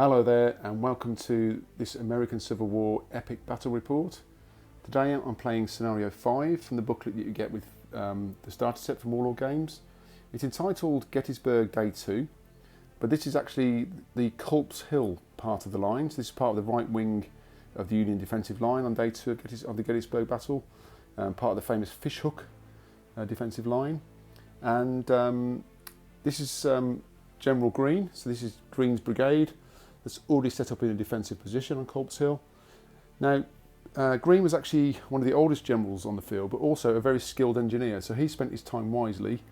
Hello there and welcome to this American Civil War Epic Battle Report. Today I'm playing Scenario 5 from the booklet that you get with the starter set from Warlord Games. It's entitled Gettysburg Day 2, but this is actually the Culp's Hill part of the line. So this is part of the right wing of the Union defensive line on Day 2 of the Gettysburg battle, part of the famous Fishhook defensive line. And this is General Green, so this is Green's brigade that's already set up in a defensive position on Culp's Hill. Now, Green was actually one of the oldest generals on the field, but also a very skilled engineer, so he spent his time wisely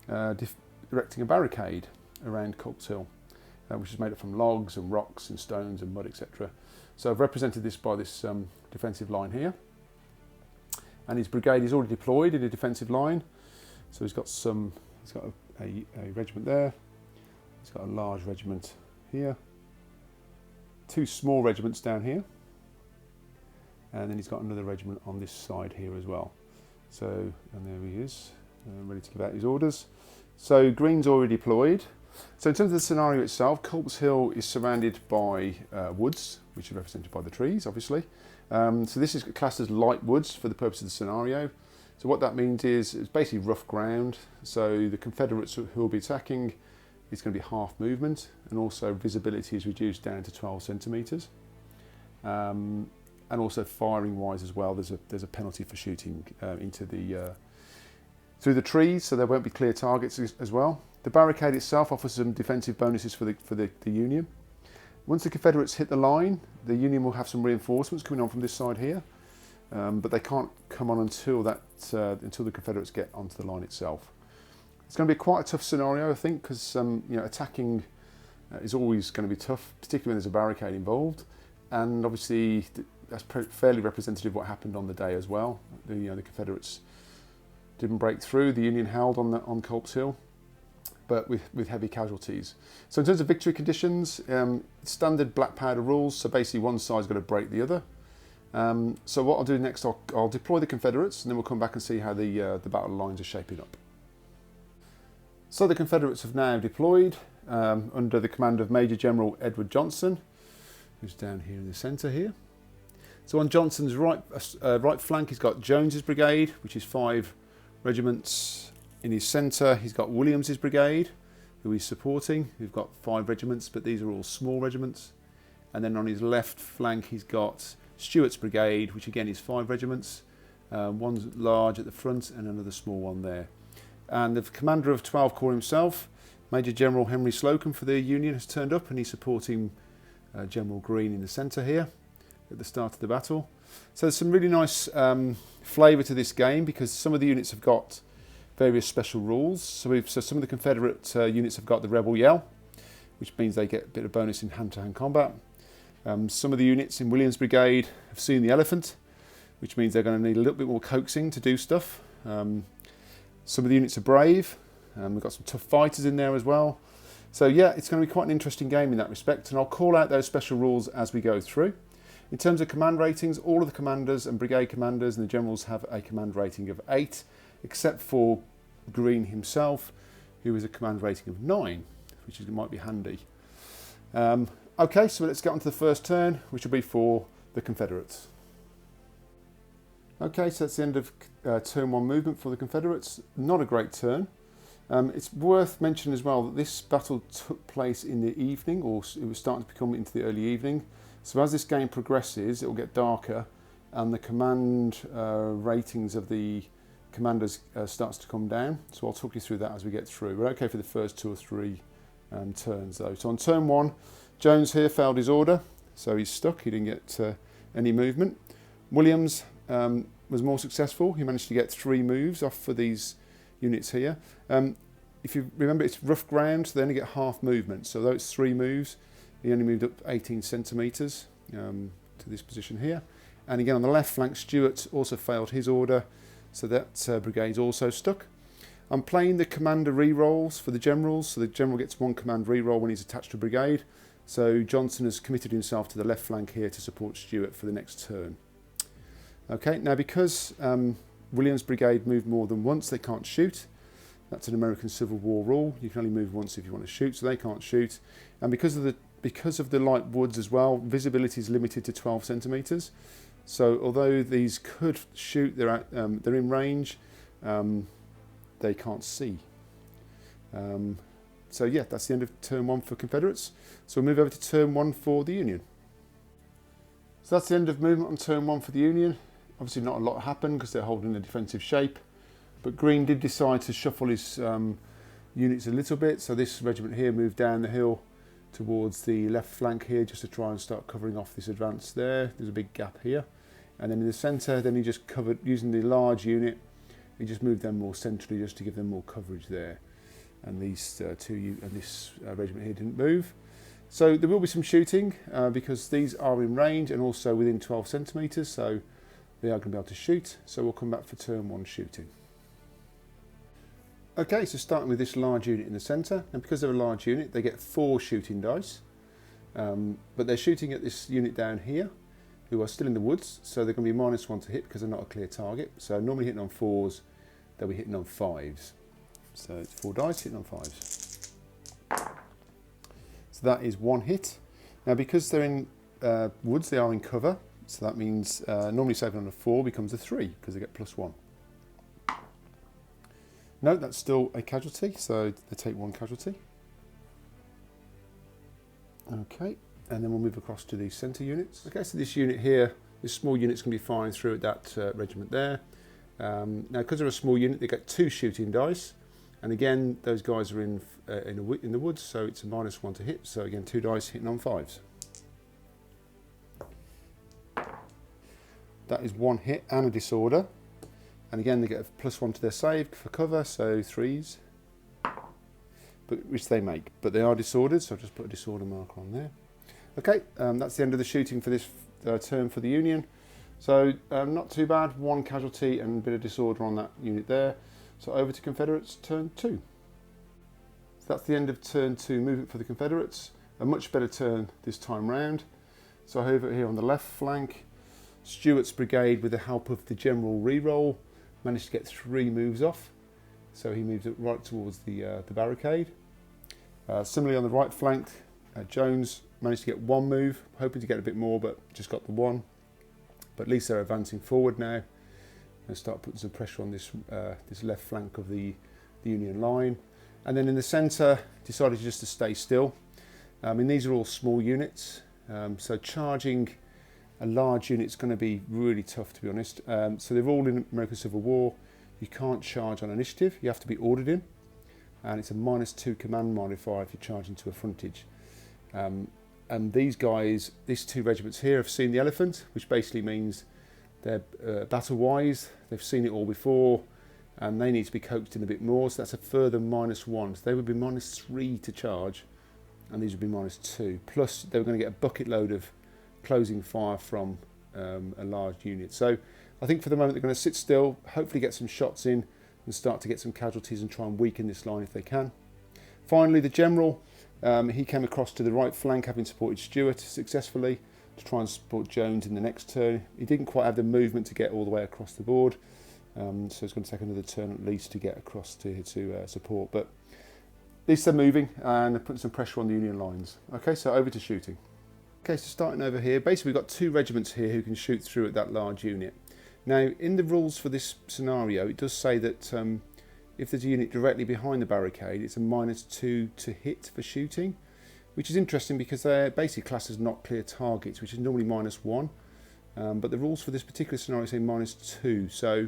erecting a barricade around Culp's Hill, which is made up from logs and rocks and stones and mud, etc. So I've represented this by this defensive line here. And his brigade is already deployed in a defensive line. So he's got a regiment there. He's got a large regiment here. Two small regiments down here. And then he's got another regiment on this side here as well. So, and there he is, ready to give out his orders. So Green's already deployed. So in terms of the scenario itself, Culp's Hill is surrounded by woods, which are represented by the trees, obviously. So this is classed as light woods for the purpose of the scenario. So what that means is it's basically rough ground. So the Confederates who will be attacking is going to be half movement, and also visibility is reduced down to 12 centimetres. And also firing wise as well, there's a penalty for shooting into the through the trees, so there won't be clear targets as well. The barricade itself offers some defensive bonuses for the Union. Once the Confederates hit the line, the Union will have some reinforcements coming on from this side here, but they can't come on until the Confederates get onto the line itself. It's going to be quite a tough scenario, I think, because attacking is always going to be tough, particularly when there's a barricade involved, and obviously that's fairly representative of what happened on the day as well. The Confederates didn't break through. The Union held on Culp's Hill, but with heavy casualties. So in terms of victory conditions, standard black powder rules. So basically, one side's got to break the other. So what I'll do next, I'll deploy the Confederates, and then we'll come back and see how the battle lines are shaping up. So the Confederates have now deployed under the command of Major General Edward Johnson, who's down here in the centre here. So on Johnson's right flank, he's got Jones's brigade, which is 5 regiments. In his centre, he's got Williams's brigade, who he's supporting. We've got 5 regiments, but these are all small regiments. And then on his left flank, he's got Stuart's brigade, which again is 5 regiments. One's large at the front and another small one there. And the commander of 12 Corps himself, Major General Henry Slocum for the Union, has turned up, and he's supporting General Green in the centre here at the start of the battle. So there's some really nice flavour to this game, because some of the units have got various special rules. So some of the Confederate units have got the Rebel Yell, which means they get a bit of bonus in hand-to-hand combat. Some of the units in Williams' brigade have seen the Elephant, which means they're going to need a little bit more coaxing to do stuff. Some of the units are brave. We've got some tough fighters in there as well. So yeah, it's going to be quite an interesting game in that respect, and I'll call out those special rules as we go through. In terms of command ratings, all of the commanders and brigade commanders and the generals have a command rating of 8, except for Green himself, who is a command rating of 9, which might be handy. Okay, so let's get on to the first turn, which will be for the Confederates. Okay, so that's the end of turn 1 movement for the Confederates. Not a great turn. It's worth mentioning as well that this battle took place in the evening, or it was starting to become into the early evening. So as this game progresses, it will get darker, and the command ratings of the commanders starts to come down. So I'll talk you through that as we get through. We're okay for the first 2 or 3 turns though. So on turn 1, Jones here failed his order, so he's stuck. He didn't get any movement. Williams was more successful. He managed to get 3 moves off for these units here. If you remember, it's rough ground, so they only get half movement. So though it's 3 moves, he only moved up 18 centimetres to this position here. And again on the left flank, Stuart also failed his order, so that brigade's also stuck. I'm playing the commander re-rolls for the generals, so the general gets 1 command re-roll when he's attached to a brigade. So Johnson has committed himself to the left flank here to support Stuart for the next turn. Okay, now because Williams' brigade moved more than once, they can't shoot. That's an American Civil War rule. You can only move once if you want to shoot, so they can't shoot. And because because of the light woods as well, visibility is limited to 12 centimetres. So although these could shoot, they're in range, they can't see. So yeah, that's the end of turn 1 for Confederates. So we'll move over to turn 1 for the Union. So that's the end of movement on turn 1 for the Union. Obviously not a lot happened because they're holding a defensive shape, but Green did decide to shuffle his units a little bit. So this regiment here moved down the hill towards the left flank here just to try and start covering off this advance there. There's a big gap here. And then in the centre, then he just covered, using the large unit, he just moved them more centrally just to give them more coverage there. And these this regiment here didn't move. So there will be some shooting because these are in range and also within 12 centimetres, so they are going to be able to shoot. So we'll come back for turn 1 shooting. Okay, so starting with this large unit in the centre, and because they're a large unit, they get 4 shooting dice. But they're shooting at this unit down here, who are still in the woods, so they're going to be -1 to hit because they're not a clear target. So normally hitting on 4s, they'll be hitting on 5s. So it's 4 dice hitting on 5s. So that is 1 hit. Now because they're in woods, they are in cover, so that means normally saving on a 4 becomes a 3 because they get +1. No, that's still a casualty, so they take 1 casualty. Okay, and then we'll move across to the centre units. Okay, so this unit here, this small unit's going to be firing through at that regiment there. Now, because they're a small unit, they get 2 shooting dice, and again, those guys are in the woods, so it's a -1 to hit. So again, 2 dice hitting on 5s. That is 1 hit and a disorder. And again, they get a +1 to their save for cover, so 3s, which they make. But they are disordered, so I've just put a disorder marker on there. Okay, that's the end of the shooting for this turn for the Union. So not too bad, 1 casualty and a bit of disorder on that unit there. So over to Confederates, turn 2. So that's the end of turn 2 movement for the Confederates. A much better turn this time round. So over here on the left flank, Stuart's brigade, with the help of the general re-roll, managed to get 3 moves off. So he moved it right towards the barricade. Similarly on the right flank, Jones managed to get 1 move, hoping to get a bit more, but just got the 1. But at least they're advancing forward now and start putting some pressure on this this left flank of the Union line. And then in the centre, decided just to stay still. I mean, these are all small units, so charging a large unit is going to be really tough, to be honest. So they're all in American Civil War. You can't charge on initiative. You have to be ordered in. And it's a -2 command modifier if you charge into a frontage. And these guys, these 2 regiments here, have seen the elephant, which basically means they're battle-wise. They've seen it all before, and they need to be coaxed in a bit more. So that's a further -1. So they would be -3 to charge, and these would be -2. Plus, they were going to get a bucket load of closing fire from a large unit. So I think for the moment they're going to sit still, hopefully get some shots in and start to get some casualties and try and weaken this line if they can. Finally, the general, he came across to the right flank, having supported Stuart successfully to try and support Jones in the next turn. He didn't quite have the movement to get all the way across the board, so it's going to take another turn at least to get across to support. But at least they're moving and they're putting some pressure on the Union lines. Okay, so over to shooting. Okay, so starting over here, basically we've got 2 regiments here who can shoot through at that large unit. Now, in the rules for this scenario, it does say that if there's a unit directly behind the barricade, it's a -2 to hit for shooting, which is interesting because they're basically classed as not clear targets, which is normally -1. But the rules for this particular scenario say -2, so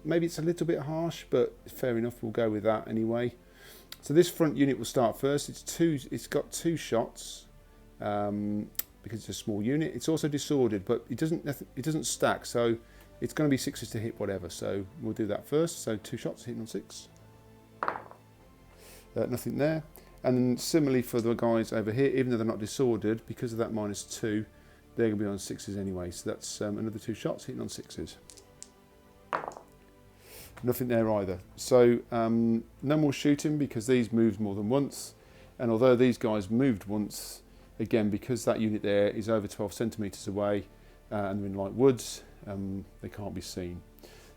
maybe it's a little bit harsh, but fair enough, we'll go with that anyway. So this front unit will start first. It's got 2 shots. Because it's a small unit. It's also disordered, but it doesn't stack, so it's going to be 6s to hit whatever. So we'll do that first. So 2 shots hitting on 6. Nothing there. And then similarly for the guys over here, even though they're not disordered, because of that -2, they're going to be on 6s anyway. So that's another 2 shots hitting on 6s. Nothing there either. So no more shooting because these moved more than once. And although these guys moved once, again, because that unit there is over 12 centimetres away and they're in light woods, they can't be seen.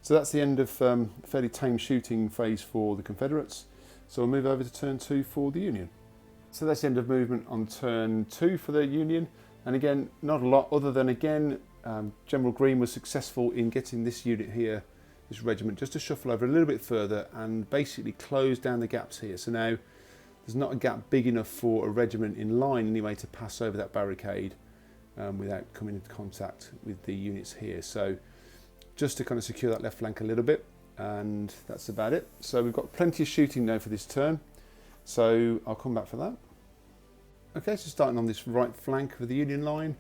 So that's the end of fairly tame shooting phase for the Confederates. So we'll move over to turn 2 for the Union. So that's the end of movement on turn 2 for the Union. And again, not a lot other than, again, General Green was successful in getting this unit here, this regiment, just to shuffle over a little bit further and basically close down the gaps here. So now there's not a gap big enough for a regiment in line anyway to pass over that barricade without coming into contact with the units here. So just to kind of secure that left flank a little bit, and that's about it. So we've got plenty of shooting now for this turn, so I'll come back for that. Okay, so starting on this right flank of the Union line,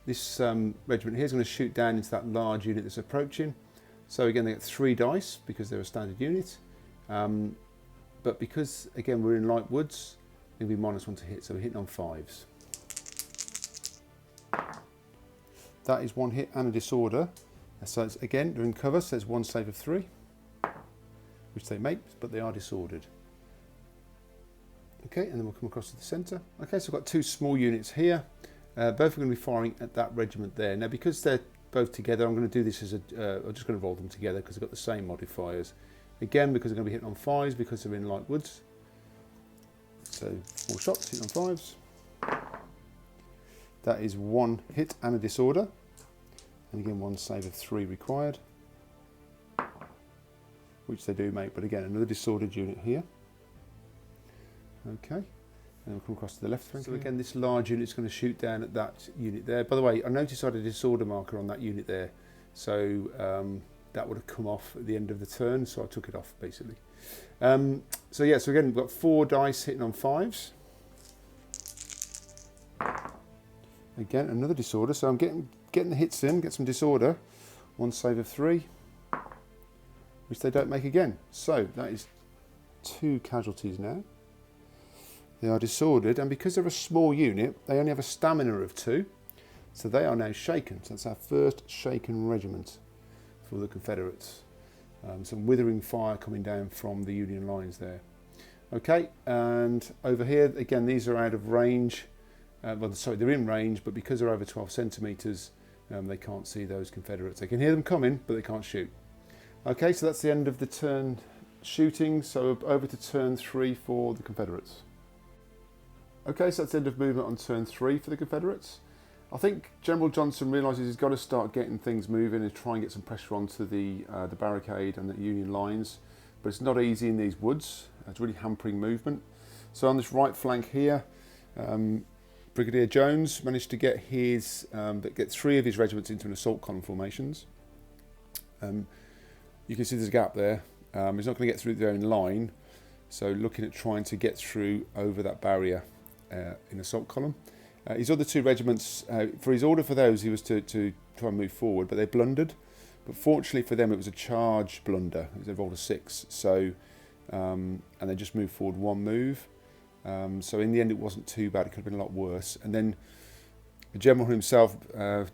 this regiment here is going to shoot down into that large unit that's approaching. So again, they get 3 dice because they're a standard unit. But because, again, we're in light woods, it'll be -1 to hit, so we're hitting on 5s. That is 1 hit and a disorder. So it's, again, they're in cover, so it's 1 save of 3, which they make, but they are disordered. Okay, and then we'll come across to the centre. Okay, so I've got 2 small units here. Both are going to be firing at that regiment there. Now, because they're both together, I'm going to do this as a... I'm just going to roll them together because they've got the same modifiers. Again, because they're going to be hitting on 5s because they're in light woods. So 4 shots, hitting on 5s. That is 1 hit and a disorder. And again, 1 save of 3 required, which they do make. But again, another disordered unit here. Okay, and we'll come across to the left flank. So again, this large unit is going to shoot down at that unit there. By the way, I noticed I had a disorder marker on that unit there. So that would have come off at the end of the turn, so I took it off basically. So yeah, so again, we've got 4 dice hitting on 5s. Again, another disorder, so I'm getting the hits in, get some disorder. 1 save of 3, which they don't make again. So that is 2 casualties now. They are disordered, and because they're a small unit, they only have a stamina of 2, so they are now shaken. So that's our first shaken regiment for the Confederates. Some withering fire coming down from the Union lines there. Okay, and over here, again, these are out of range. Well, sorry, they're in range, but because they're over 12 centimetres, they can't see those Confederates. They can hear them coming, but they can't shoot. Okay, so that's the end of the turn shooting. So over to turn 3 for the Confederates. Okay, so that's the end of movement on turn 3 for the Confederates. I think General Johnson realises he's got to start getting things moving and try and get some pressure onto the barricade and the Union lines. But it's not easy in these woods. It's really hampering movement. So on this right flank here, Brigadier Jones managed to get get 3 of his regiments into an assault column formations. You can see there's a gap there. He's not going to get through there in line. So looking at trying to get through over that barrier in assault column. His other 2 regiments, for his order for those, he was to try and move forward, but they blundered. But fortunately for them, it was a charge blunder. They rolled a 6, so and they just moved forward 1 move. So in the end, it wasn't too bad. It could have been a lot worse. And then the general himself,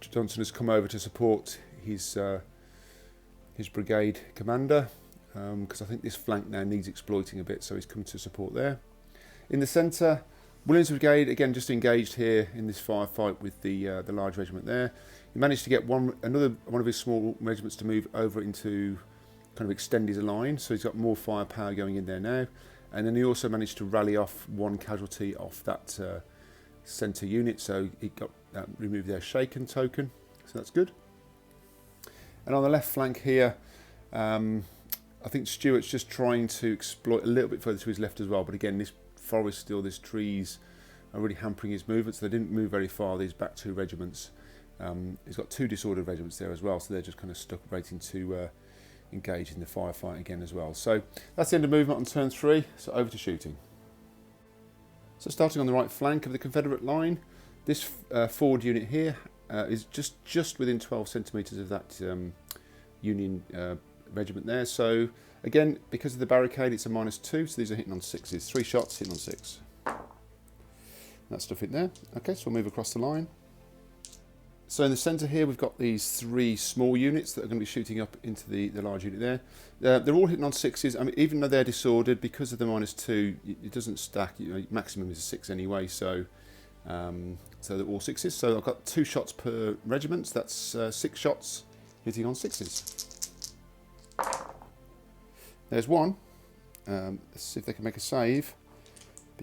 Johnson, has come over to support his brigade commander because I think this flank now needs exploiting a bit. So he's come to support there. In the centre, Williams Brigade, again, just engaged here in this firefight with the large regiment there. He managed to get another one of his small regiments to move over into kind of extend his line, so he's got more firepower going in there now. And then he also managed to rally off 1 casualty off that centre unit, so he got removed their shaken token, so that's good. And on the left flank here, I think Stuart's just trying to exploit a little bit further to his left as well, but again, this forest still, these trees are really hampering his movement, so they didn't move very far, these back 2 regiments. He's got 2 disordered regiments there as well, so they're just kind of stuck waiting to engage in the firefight again as well. So that's the end of movement on turn 3, so over to shooting. So starting on the right flank of the Confederate line, this forward unit here is just within 12 centimetres of that Union regiment there. So again, because of the barricade, it's a -2, so these are hitting on 6s. 3 shots, hitting on 6. That stuff in there. Okay, so we'll move across the line. So in the centre here, we've got these 3 small units that are going to be shooting up into the large unit there. They're all hitting on 6s. I mean, even though they're disordered, because of the -2, it doesn't stack. You know, maximum is a 6 anyway, so they're all 6s. So I've got 2 shots per regiment. So that's 6 shots hitting on 6s. There's 1. Let's see if they can make a save,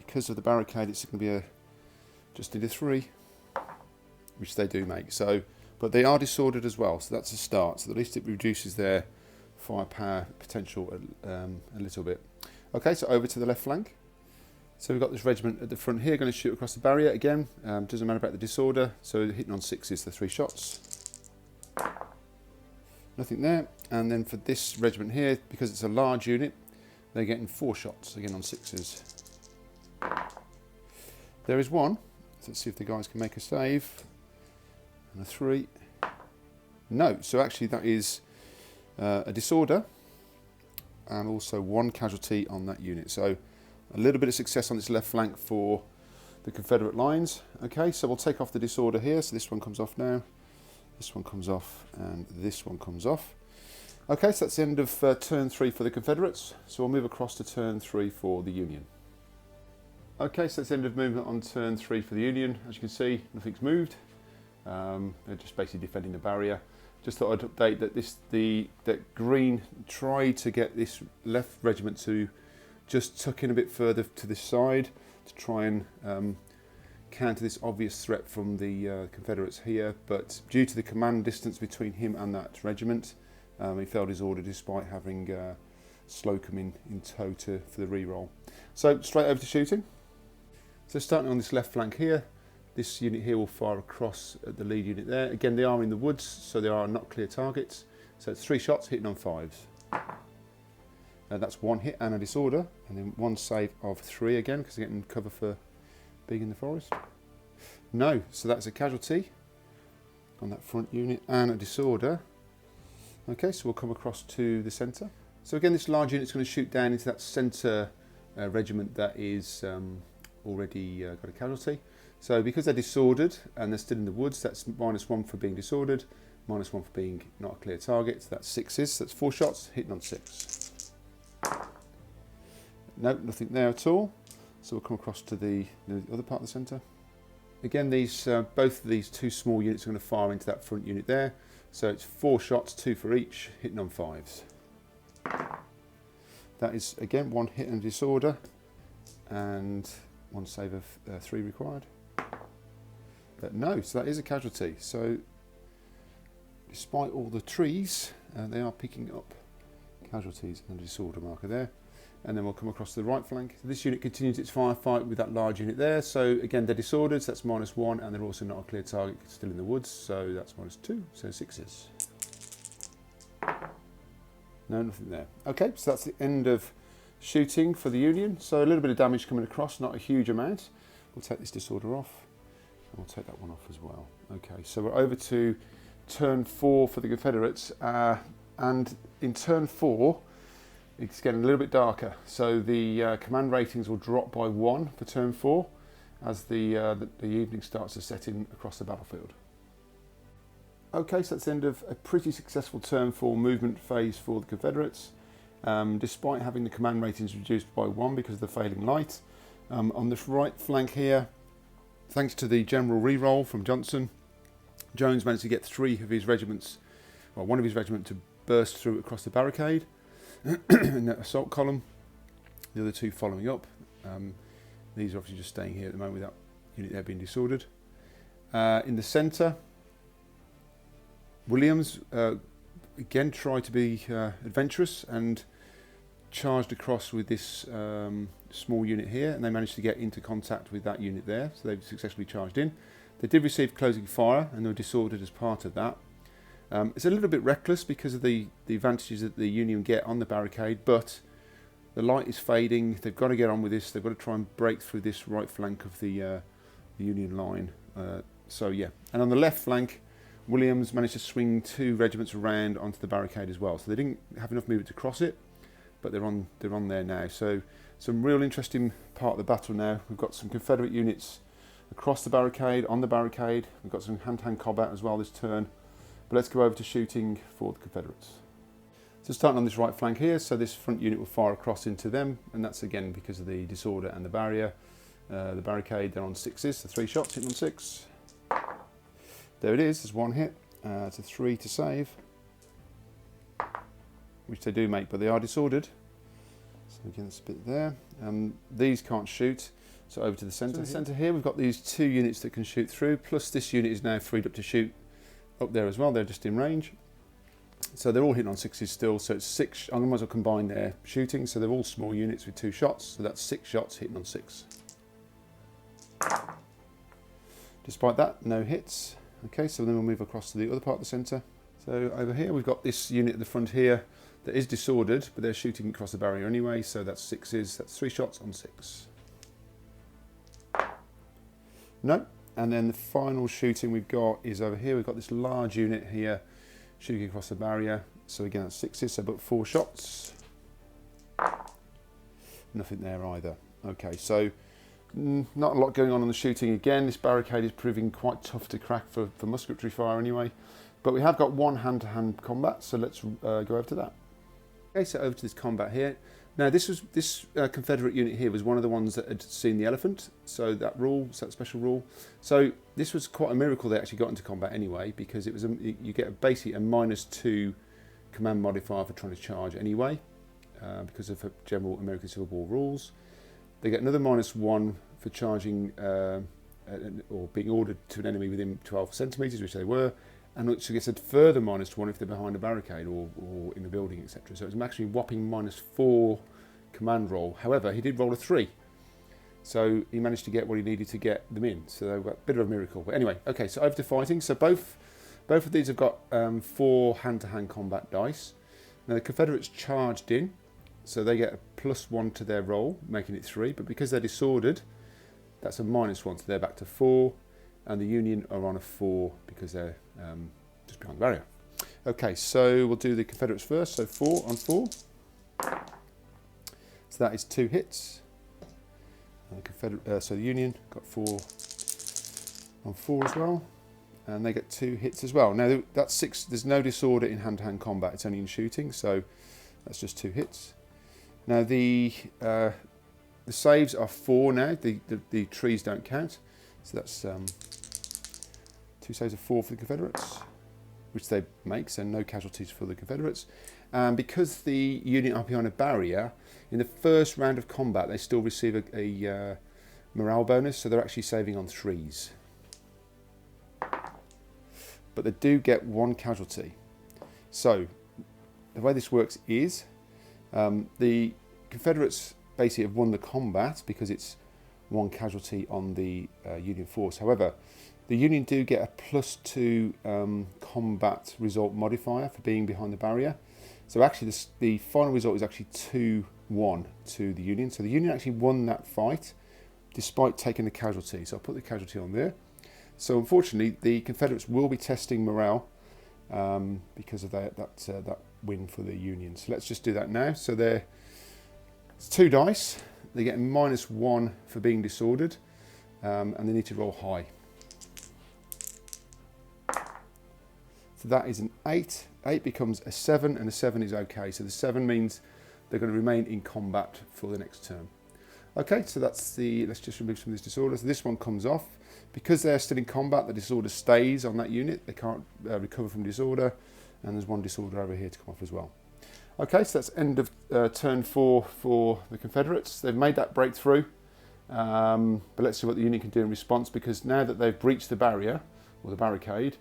because of the barricade, it's going to be just need a 3, which they do make. So, but they are disordered as well, so that's a start. So at least it reduces their firepower potential a little bit. Okay, so over to the left flank. So we've got this regiment at the front here, going to shoot across the barrier again. Doesn't matter about the disorder, so hitting on 6s, the 3 shots. Nothing there. And then for this regiment here, because it's a large unit, they're getting 4 shots, again on 6s. There is 1. So let's see if the guys can make a save. And a 3. No, so actually that is a disorder and also 1 casualty on that unit. So a little bit of success on this left flank for the Confederate lines. Okay, so we'll take off the disorder here. So this one comes off now. This one comes off and this one comes off. Okay, so that's the end of turn 3 for the Confederates. So we'll move across to turn 3 for the Union. Okay, so that's the end of movement on turn 3 for the Union. As you can see, nothing's moved. They're just basically defending the barrier. Just thought I'd update that that green tried to get this left regiment to just tuck in a bit further to this side to try and counter this obvious threat from the Confederates here, but due to the command distance between him and that regiment, he failed his order despite having Slocum in tow for the re-roll. So straight over to shooting. So starting on this left flank here, this unit here will fire across at the lead unit there. Again, they are in the woods, so they are not clear targets. So it's 3 shots hitting on 5s. That's 1 hit and a disorder, and then 1 save of 3 again because they're getting cover for being in the forest. No, so that's a casualty on that front unit and a disorder. Okay, so we'll come across to the centre. So again, this large unit's going to shoot down into that centre regiment that is already got a casualty. So because they're disordered and they're still in the woods, that's -1 for being disordered, -1 for being not a clear target. So that's 6s, so that's 4 shots hitting on 6. No, nothing there at all. So we'll come across to the other part of the centre. Again, both of these 2 small units are going to fire into that front unit there. So it's 4 shots, 2 for each, hitting on 5s. That is again 1 hit and disorder, and 1 save of 3 required. But no, so that is a casualty. So despite all the trees, they are picking up casualties and a disorder marker there. And then we'll come across to the right flank. So this unit continues its firefight with that large unit there. So again, they're disordered, so that's -1, and they're also not a clear target, still in the woods, so that's -2, so 6s. No, nothing there. Okay, so that's the end of shooting for the Union. So a little bit of damage coming across, not a huge amount. We'll take this disorder off, and we'll take that one off as well. Okay, so we're over to turn 4 for the Confederates, and in turn 4, it's getting a little bit darker. So the command ratings will drop by 1 for turn 4 as the evening starts to set in across the battlefield. Okay, so that's the end of a pretty successful turn 4 movement phase for the Confederates. Despite having the command ratings reduced by 1 because of the failing light. On this right flank here, thanks to the general re-roll from Johnson, Jones managed to get 3 of his regiments, well, 1 of his regiment to burst through across the barricade in that assault column, the other 2 following up. These are obviously just staying here at the moment with that unit there being disordered. In the centre, Williams again tried to be adventurous and charged across with this small unit here, and they managed to get into contact with that unit there, so they've successfully charged in. They did receive closing fire and they were disordered as part of that. It's a little bit reckless because of the advantages that the Union get on the barricade, but the light is fading. They've got to get on with this. They've got to try and break through this right flank of the Union line. So yeah, and on the left flank, Williams managed to swing 2 regiments around onto the barricade as well. So they didn't have enough movement to cross it, but they're on there now. So some real interesting part of the battle now. We've got some Confederate units across the barricade, on the barricade. We've got some hand-to-hand combat as well this turn. But let's go over to shooting for the Confederates. So starting on this right flank here, so this front unit will fire across into them, and that's again because of the disorder and the barrier. The barricade, they're on 6s, so 3 shots hitting on 6. There it is, there's 1 hit. It's a 3 to save, which they do make, but they are disordered. So again, this bit there. These can't shoot, so over to the centre. So the centre here, we've got these 2 units that can shoot through, plus this unit is now freed up to shoot up there as well. They're just in range. So they're all hitting on 6s still, so it's 6. I might as well combine their shooting, so they're all small units with 2 shots, so that's 6 shots hitting on 6. Despite that, no hits. Okay, so then we'll move across to the other part of the centre. So over here, we've got this unit at the front here that is disordered, but they're shooting across the barrier anyway, so that's 6s, that's 3 shots on 6. No, and then the final shooting we've got is over here. We've got this large unit here shooting across the barrier, so again that's 6s, so about 4 shots. Nothing there either. Okay, so not a lot going on the shooting again. This barricade is proving quite tough to crack for musketry fire anyway, but we have got one hand-to-hand combat, so let's go over to that. Okay, so over to this combat here. Now this Confederate unit here was one of the ones that had seen the elephant, so that special rule. So this was quite a miracle they actually got into combat anyway, because it was you get basically a -2 command modifier for trying to charge anyway, because of general American Civil War rules. They get another -1 for charging or being ordered to an enemy within 12 centimetres, which they were, and which gets a further -1 if they're behind a barricade or in a building, etc. So it's actually whopping -4 command roll. However, he did roll a 3, so he managed to get what he needed to get them in. So a bit of a miracle. But anyway, okay, so over to fighting. So both of these have got 4 hand-to-hand combat dice. Now the Confederates charged in, so they get a +1 to their roll, making it 3. But because they're disordered, that's a -1, so they're back to 4. And the Union are on a 4 because they're just behind the barrier. Okay, so we'll do the Confederates first. So 4 on 4. So that is 2 hits. And so the Union got 4 on 4 as well, and they get 2 hits as well. Now that's 6. There's no disorder in hand-to-hand combat. It's only in shooting, so that's just 2 hits. Now the saves are 4 now. The trees don't count, so that's 2 saves of 4 for the Confederates, which they make, so no casualties for the Confederates. And because the Union are behind a barrier, in the first round of combat they still receive a morale bonus, so they're actually saving on 3s. But they do get 1 casualty. So the way this works is the Confederates basically have won the combat because it's 1 casualty on the Union force. However, the Union do get a +2 combat result modifier for being behind the barrier. So actually the final result is actually 2-1 to the Union. So the Union actually won that fight despite taking a casualty. So I'll put the casualty on there. So unfortunately the Confederates will be testing morale because of that win for the Union. So let's just do that now. So it's 2 dice. They get a -1 for being disordered, and they need to roll high. So that is an 8. 8 becomes a 7, and a 7 is okay. So the 7 means they're going to remain in combat for the next turn. Okay, so let's just remove some of this disorder. So this one comes off. Because they're still in combat, the disorder stays on that unit. They can't recover from disorder, and there's 1 disorder over here to come off as well. Okay, so that's end of turn 4 for the Confederates. They've made that breakthrough, but let's see what the Union can do in response, because now that they've breached the barrier, or the barricade,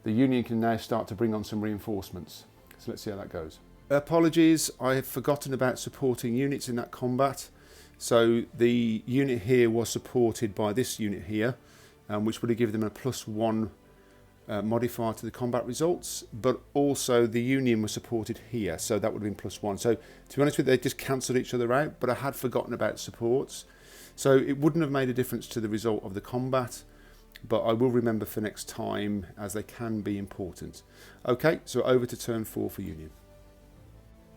the Union can now start to bring on some reinforcements. So let's see how that goes. Apologies, I have forgotten about supporting units in that combat. So the unit here was supported by this unit here, which would have given them a +1 modifier to the combat results, but also the Union was supported here, so that would have been +1. So to be honest with you, they just cancelled each other out, but I had forgotten about supports. So it wouldn't have made a difference to the result of the combat, but I will remember for next time, as they can be important. Okay, so over to turn 4 for Union.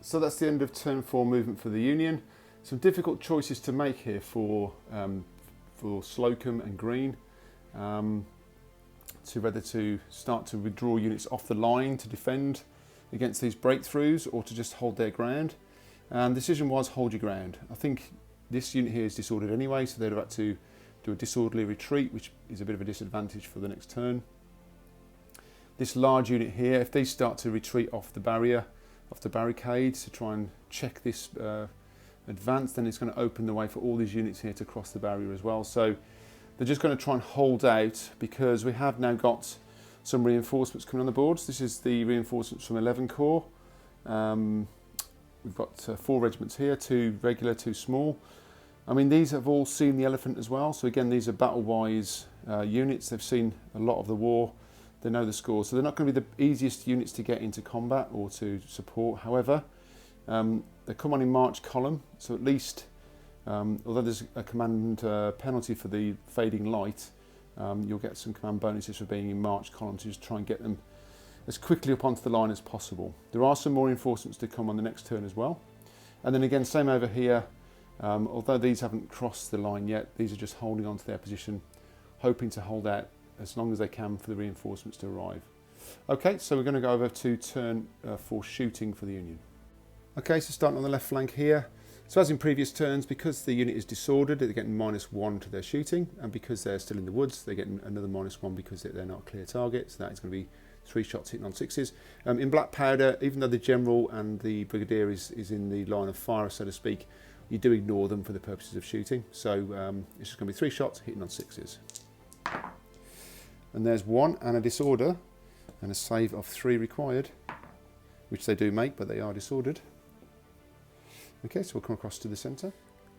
So that's the end of turn 4 movement for the Union. Some difficult choices to make here for Slocum and Green. To whether to start to withdraw units off the line to defend against these breakthroughs, or to just hold their ground. The decision was hold your ground. I think this unit here is disordered anyway, so they'd have had to do a disorderly retreat, which is a bit of a disadvantage for the next turn. This large unit here, if they start to retreat off the barrier, off the barricade, to try and check this advance, then it's going to open the way for all these units here to cross the barrier as well. So they're just going to try and hold out, because we have now got some reinforcements coming on the boards. This is the reinforcements from 11 Corps. We've got 4 regiments here, 2 regular, 2 small. I mean, these have all seen the elephant as well. So again, these are battle-wise units. They've seen a lot of the war. They know the score. So they're not going to be the easiest units to get into combat or to support. However, they come on in march column. So at least, although there's a command penalty for the fading light, you'll get some command bonuses for being in march column to just try and get them as quickly up onto the line as possible. There are some more reinforcements to come on the next turn as well. And then again, same over here. Although these haven't crossed the line yet, these are just holding on to their position, hoping to hold out as long as they can for the reinforcements to arrive. Okay, so we're going to go over to turn 4 shooting for the Union. Okay, so starting on the left flank here. So as in previous turns, because the unit is disordered, they're getting -1 to their shooting, and because they're still in the woods, they're getting another -1 because they're not a clear target. So that is going to be 3 shots hitting on 6s. In black powder, even though the general and the brigadier is in the line of fire, so to speak, you do ignore them for the purposes of shooting. So it's just going to be 3 shots hitting on 6s. And there's 1 and a disorder, and a save of 3 required, which they do make, but they are disordered. Okay, so we'll come across to the centre.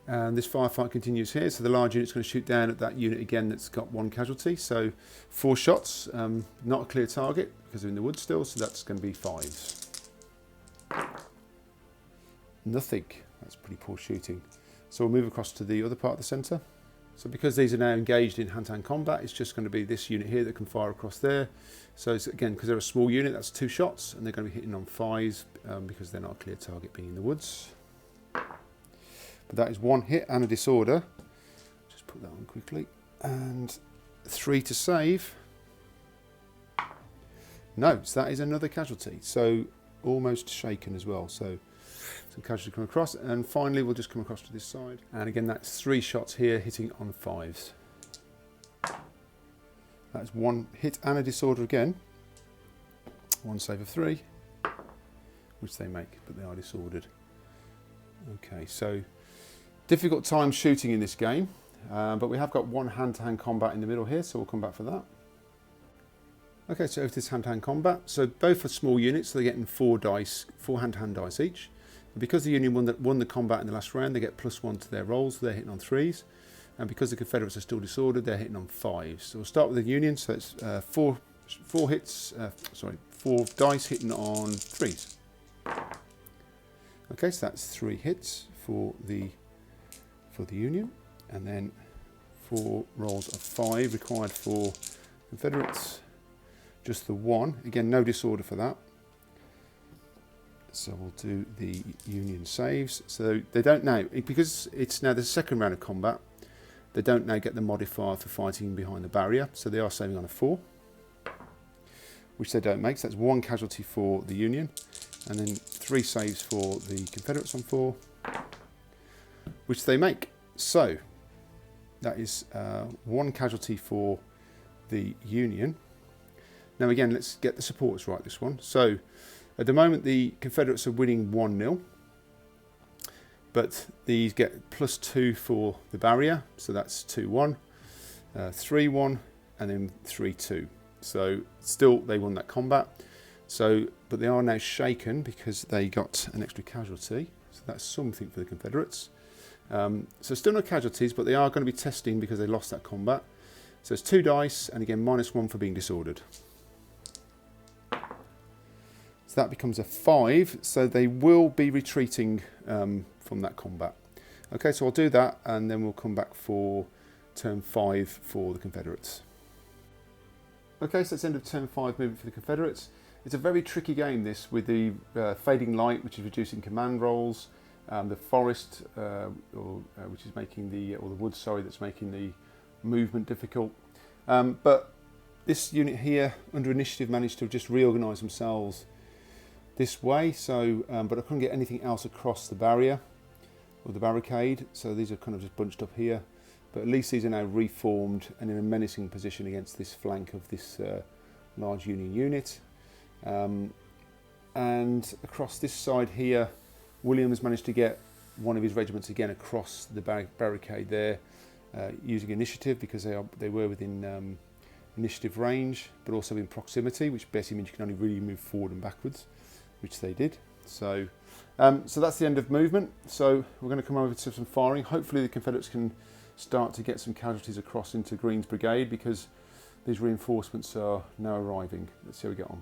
And this firefight continues here. So the large unit's going to shoot down at that unit again that's got 1 casualty. So 4 shots, not a clear target because they're in the woods still, so that's going to be 5s. Nothing. That's pretty poor shooting. So we'll move across to the other part of the centre. So because these are now engaged in hand-to-hand combat, it's just going to be this unit here that can fire across there. So it's, again, because they're a small unit, that's 2 shots, and they're going to be hitting on 5s because they're not a clear target being in the woods. But that is 1 hit and a disorder. Just put that on quickly. And 3 to save. No, so that is another casualty. So almost shaken as well. So some casualty come across. And finally, we'll just come across to this side. And again, that's 3 shots here hitting on 5s. That's 1 hit and a disorder again. 1 save of 3, which they make, but they are disordered. Okay, so difficult time shooting in this game, but we have got 1 hand-to-hand combat in the middle here, so we'll come back for that. Okay, so over this hand-to-hand combat. So both are small units, so they're getting 4 dice, 4 hand-to-hand dice each. And because the Union won the combat in the last round, they get +1 to their rolls, so they're hitting on 3s. And because the Confederates are still disordered, they're hitting on 5s. So we'll start with the Union. So it's 4 dice hitting on 3s. Okay, so that's 3 hits for the Union, and then 4 rolls of 5 required for Confederates. Just the 1. Again, no disorder for that. So we'll do the Union saves. So they don't now, because it's now the second round of combat, they don't now get the modifier for fighting behind the barrier. So they are saving on a 4, which they don't make. So that's 1 casualty for the Union, and then 3 saves for the Confederates on 4, which they make. So that is 1 casualty for the Union. Now again, let's get the supports right, this one. So at the moment, the Confederates are winning 1-0, but these get +2 for the barrier. So that's 2-1, 3-1, and then 3-2. So still, they won that combat. So, but they are now shaken because they got an extra casualty. So that's something for the Confederates. So still no casualties, but they are going to be testing because they lost that combat. So it's 2 dice, and again, -1 for being disordered. So that becomes a 5, so they will be retreating from that combat. Okay, so I'll do that, and then we'll come back for turn 5 for the Confederates. Okay, so it's end of turn 5 moving for the Confederates. It's a very tricky game, this, with the fading light, which is reducing command rolls, the forest, which is making the woods, sorry, that's making the movement difficult. But this unit here, under initiative, managed to just reorganise themselves this way. So, but I couldn't get anything else across the barrier or the barricade. So these are kind of just bunched up here. But at least these are now reformed and in a menacing position against this flank of this large Union unit. And across this side here, Williams managed to get one of his regiments again across the barricade there, using initiative because they were within initiative range, but also in proximity, which basically means you can only really move forward and backwards, which they did. So, so that's the end of movement. So we're going to come over to some firing. Hopefully the Confederates can start to get some casualties across into Green's brigade, because these reinforcements are now arriving. Let's see how we get on.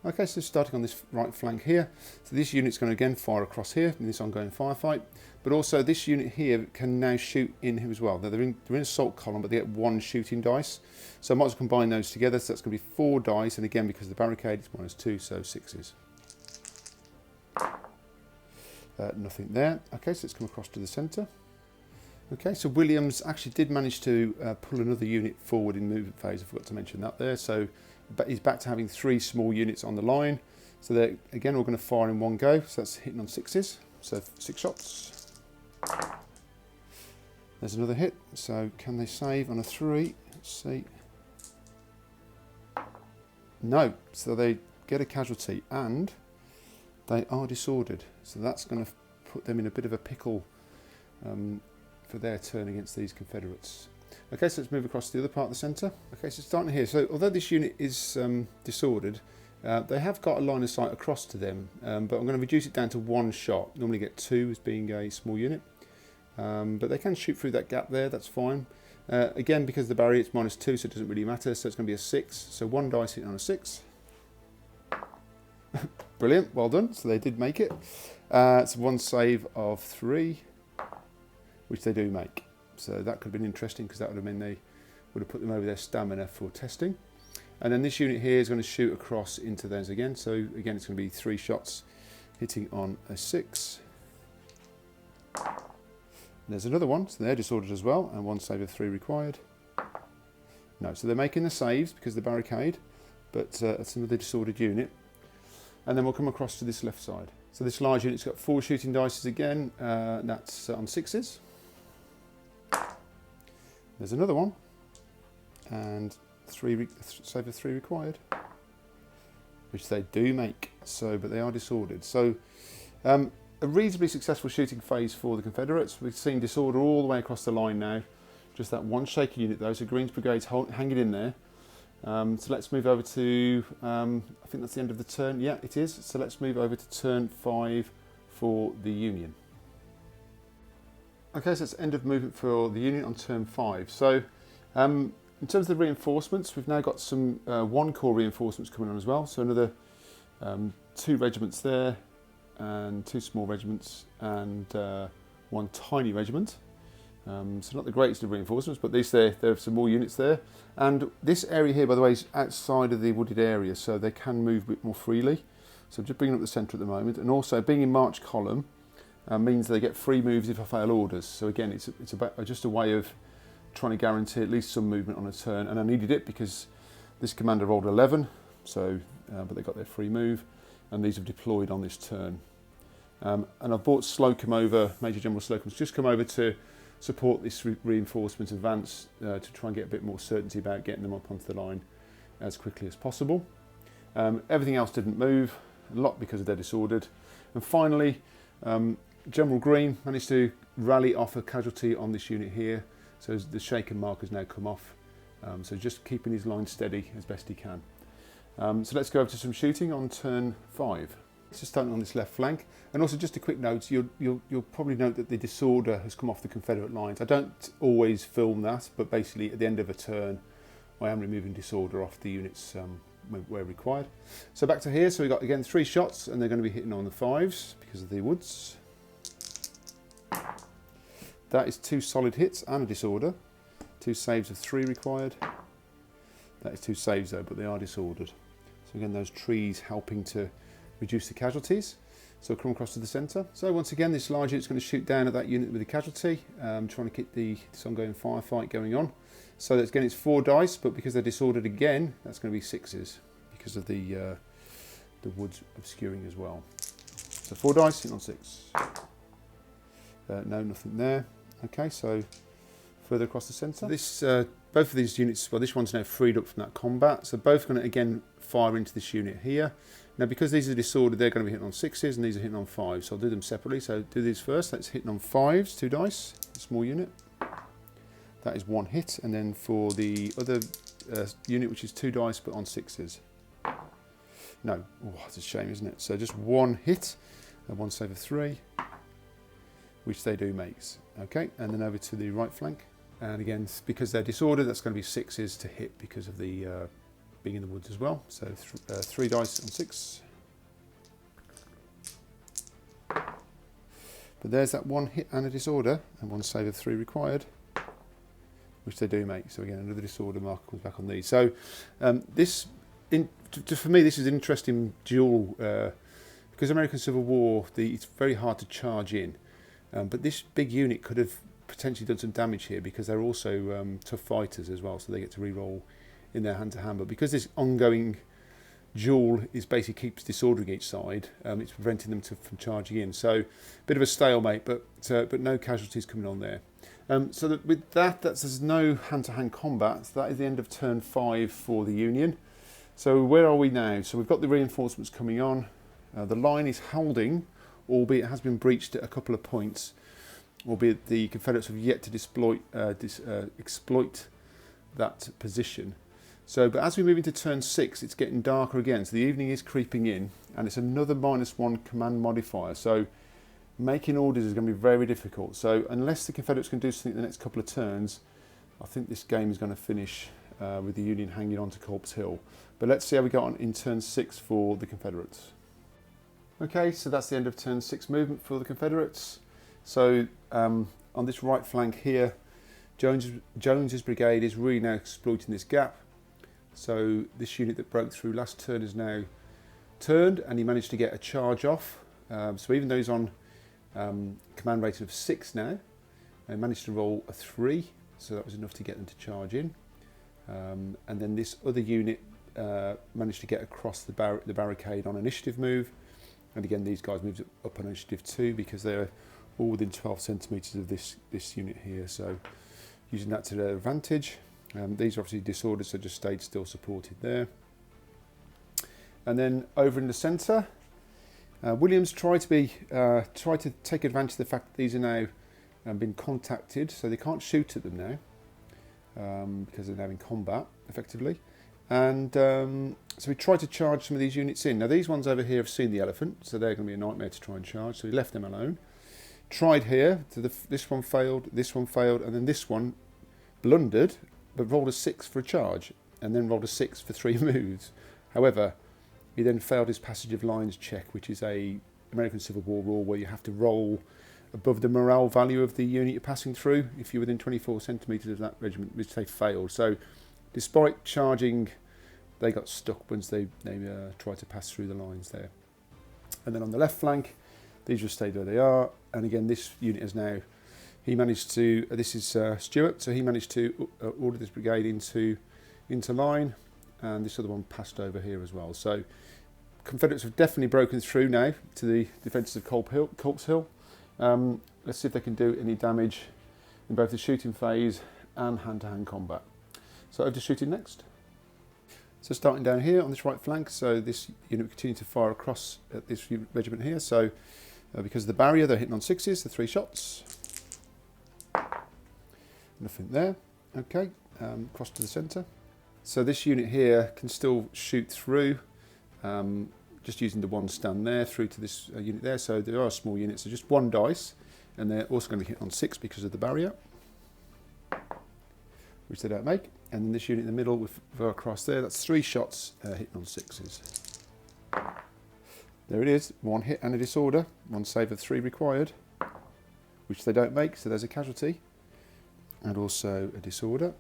Okay, so starting on this right flank here, so this unit's going to again fire across here in this ongoing firefight, but also this unit here can now shoot in here as well. Now they're in assault column, but they get 1 shooting dice, so I might as well combine those together. So that's going to be 4 dice, and again because the barricade is -2, so 6s. Nothing there. Okay, so let's come across to the centre. Okay, so Williams actually did manage to pull another unit forward in movement phase. I forgot to mention that there. So he's back to having 3 small units on the line. So they're again all going to fire in one go. So that's hitting on 6s. So 6 shots. There's another hit. So can they save on a 3? Let's see. No. So they get a casualty and they are disordered. So that's going to put them in a bit of a pickle for their turn against these Confederates. Okay, so let's move across to the other part of the centre. Okay, so starting here. So although this unit is disordered, they have got a line of sight across to them, but I'm going to reduce it down to 1 shot. Normally get 2 as being a small unit, but they can shoot through that gap there, that's fine. Again, because the barrier it's -2, so it doesn't really matter, so it's going to be a 6. So 1 dice hitting on a 6. Brilliant, well done. So they did make it. It's 1 save of 3, which they do make. So that could have been interesting, because that would have meant they would have put them over their stamina for testing. And then this unit here is going to shoot across into those again. So again, it's going to be 3 shots hitting on a 6. There's another one, so they're disordered as well, and 1 save of 3 required. No, so they're making the saves because of the barricade, but that's another disordered unit. And then we'll come across to this left side. So this large unit's got 4 shooting dice again, that's on 6s. There's another one, and 3 save of 3 required, which they do make. So, but they are disordered. So, a reasonably successful shooting phase for the Confederates. We've seen disorder all the way across the line now. Just that 1 shaky unit though. So Green's brigade's hanging in there. So let's move over to, I think that's the end of the turn. Yeah, it is. So let's move over to turn 5 for the Union. Okay, so it's end of movement for the Union on turn 5. So in terms of the reinforcements, we've now got some 1 corps reinforcements coming on as well. So another 2 regiments there, and 2 small regiments, and 1 tiny regiment. So not the greatest of reinforcements, but at least there are some more units there. And this area here, by the way, is outside of the wooded area, so they can move a bit more freely. So I'm just bringing up the centre at the moment, and also being in march column means they get free moves if I fail orders. So again, it's about just a way of trying to guarantee at least some movement on a turn, and I needed it because this commander rolled 11, so but they got their free move, and these have deployed on this turn. And I've brought Slocum over, Major General Slocum's just come over to support this reinforcement advance to try and get a bit more certainty about getting them up onto the line as quickly as possible. Everything else didn't move, a lot because they're disordered. And finally, General Green managed to rally off a casualty on this unit here, so the shaken mark has now come off. So just keeping his line steady as best he can. So let's go over to some shooting on turn 5. Just starting on this left flank, and also just a quick note, you'll probably note that the disorder has come off the Confederate lines. I don't always film that, but basically at the end of a turn I am removing disorder off the units where required. So back to here, so we've got again 3 shots, and they're going to be hitting on the 5s because of the woods. That is 2 solid hits and a disorder. 2 saves of 3 required. That is 2 saves though, but they are disordered. So again, those trees helping to reduce the casualties. So come across to the centre. So once again, this large unit's going to shoot down at that unit with a casualty, trying to keep this ongoing firefight going on. So that's, again, it's 4 dice, but because they're disordered again, that's going to be 6s because of the woods obscuring as well. So 4 dice, hitting on 6. No, nothing there. Okay, so further across the centre. This, both of these units, well, this one's now freed up from that combat, so both going to again fire into this unit here. Now because these are disordered, they're going to be hitting on 6s and these are hitting on 5s, so I'll do them separately. So do these first. That's hitting on 5s, 2 dice, a small unit. That is 1 hit, and then for the other unit, which is 2 dice but on 6s. No, oh, that's a shame, isn't it? So just 1 hit, and 1 save of 3, which they do makes. Okay, and then over to the right flank. And again, because they're disordered, that's going to be 6s to hit because of the being in the woods as well. So 3 dice on 6. But there's that 1 hit and a disorder, and 1 save of 3 required, which they do make. So again, another disorder marker comes back on these. So for me, this is an interesting duel because American Civil War, it's very hard to charge in. But this big unit could have potentially done some damage here because they're also tough fighters as well, so they get to re-roll in their hand-to-hand. But because this ongoing duel is basically keeps disordering each side, it's preventing them from charging in. So a bit of a stalemate, but no casualties coming on there. So that with that, there's no hand-to-hand combat. So that is the end of turn 5 for the Union. So where are we now? So we've got the reinforcements coming on. The line is holding, albeit it has been breached at a couple of points, albeit the Confederates have yet to exploit that position. So, but as we move into turn 6, it's getting darker again. So the evening is creeping in, and it's another -1 command modifier. So making orders is going to be very difficult. So unless the Confederates can do something in the next couple of turns, I think this game is going to finish with the Union hanging on to Culp's Hill. But let's see how we go on in turn 6 for the Confederates. Okay, so that's the end of turn 6 movement for the Confederates. So on this right flank here, Jones's brigade is really now exploiting this gap. So this unit that broke through last turn is now turned, and he managed to get a charge off. So even though he's on command rating of 6 now, he managed to roll a 3, so that was enough to get them to charge in. And then this other unit managed to get across the barricade on initiative move. And again, these guys moved up on initiative 2 because they're all within 12 centimetres of this unit here. So using that to their advantage. These are obviously disordered, so just stayed still supported there. And then over in the centre, Williams tried to take advantage of the fact that these are now been contacted, so they can't shoot at them now because they're now in combat effectively. And so we tried to charge some of these units in. Now these ones over here have seen the elephant, so they're going to be a nightmare to try and charge. So we left them alone. Tried here, this one failed, and then this one blundered, but rolled a 6 for a charge, and then rolled a 6 for 3 moves. However, he then failed his passage of lines check, which is a American Civil War rule where you have to roll above the morale value of the unit you're passing through if you're within 24 centimetres of that regiment, which they failed. So despite charging, they got stuck once they tried to pass through the lines there. And then on the left flank, these just stayed where they are. And again, this unit is now, he managed to, this is Stuart, so he managed to order this brigade into line, and this other one passed over here as well. So Confederates have definitely broken through now to the defences of Culp's Hill. Let's see if they can do any damage in both the shooting phase and hand-to-hand combat. So over to shooting next. So starting down here on this right flank, so this unit will continue to fire across at this regiment here. So because of the barrier, they're hitting on 6s, the 3 shots. Nothing there. Okay, cross to the centre. So this unit here can still shoot through, just using the 1 stand there through to this unit there. So there are small units, so just 1 dice, and they're also going to hit on 6 because of the barrier, which they don't make. And then this unit in the middle with across there, that's 3 shots hitting on 6s. There it is, 1 hit and a disorder, 1 save of 3 required, which they don't make, so there's a casualty, and also a disorder.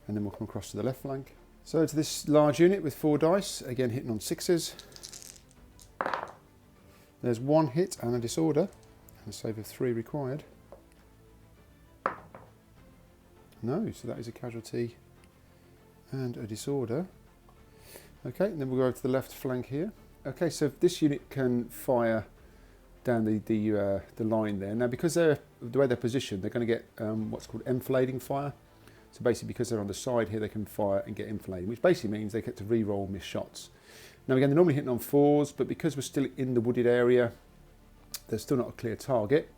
And then we'll come across to the left flank. So to this large unit with 4 dice, again hitting on 6s. There's 1 hit and a disorder, and a save of 3 required. No, so that is a casualty and a disorder. Okay, and then we'll go over to the left flank here. Okay, so this unit can fire down the line there. Now, because the way they're positioned, they're going to get what's called enfilading fire. So basically, because they're on the side here, they can fire and get enfilading, which basically means they get to re-roll missed shots. Now again, they're normally hitting on 4s, but because we're still in the wooded area, there's still not a clear target,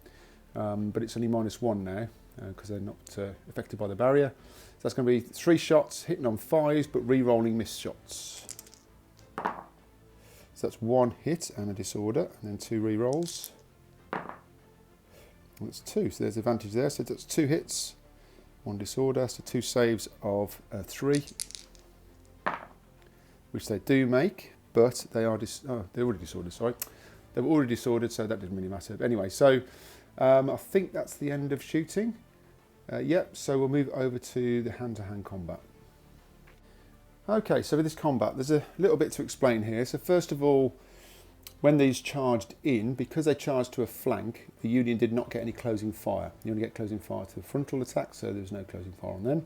but it's only -1 now because they're not affected by the barrier. So that's going to be 3 shots hitting on 5s, but re-rolling missed shots. So that's 1 hit and a disorder, and then 2 re-rolls. That's 2, so there's advantage there. So that's 2 hits, 1 disorder, so 2 saves of 3, which they do make, but they are they're already disordered. Sorry, they were already disordered, so that didn't really matter. But anyway, so I think that's the end of shooting. Yep. So we'll move over to the hand-to-hand combat. Okay, so with this combat, there's a little bit to explain here. So first of all, when these charged in, because they charged to a flank, the Union did not get any closing fire. You only get closing fire to the frontal attack, so there's no closing fire on them.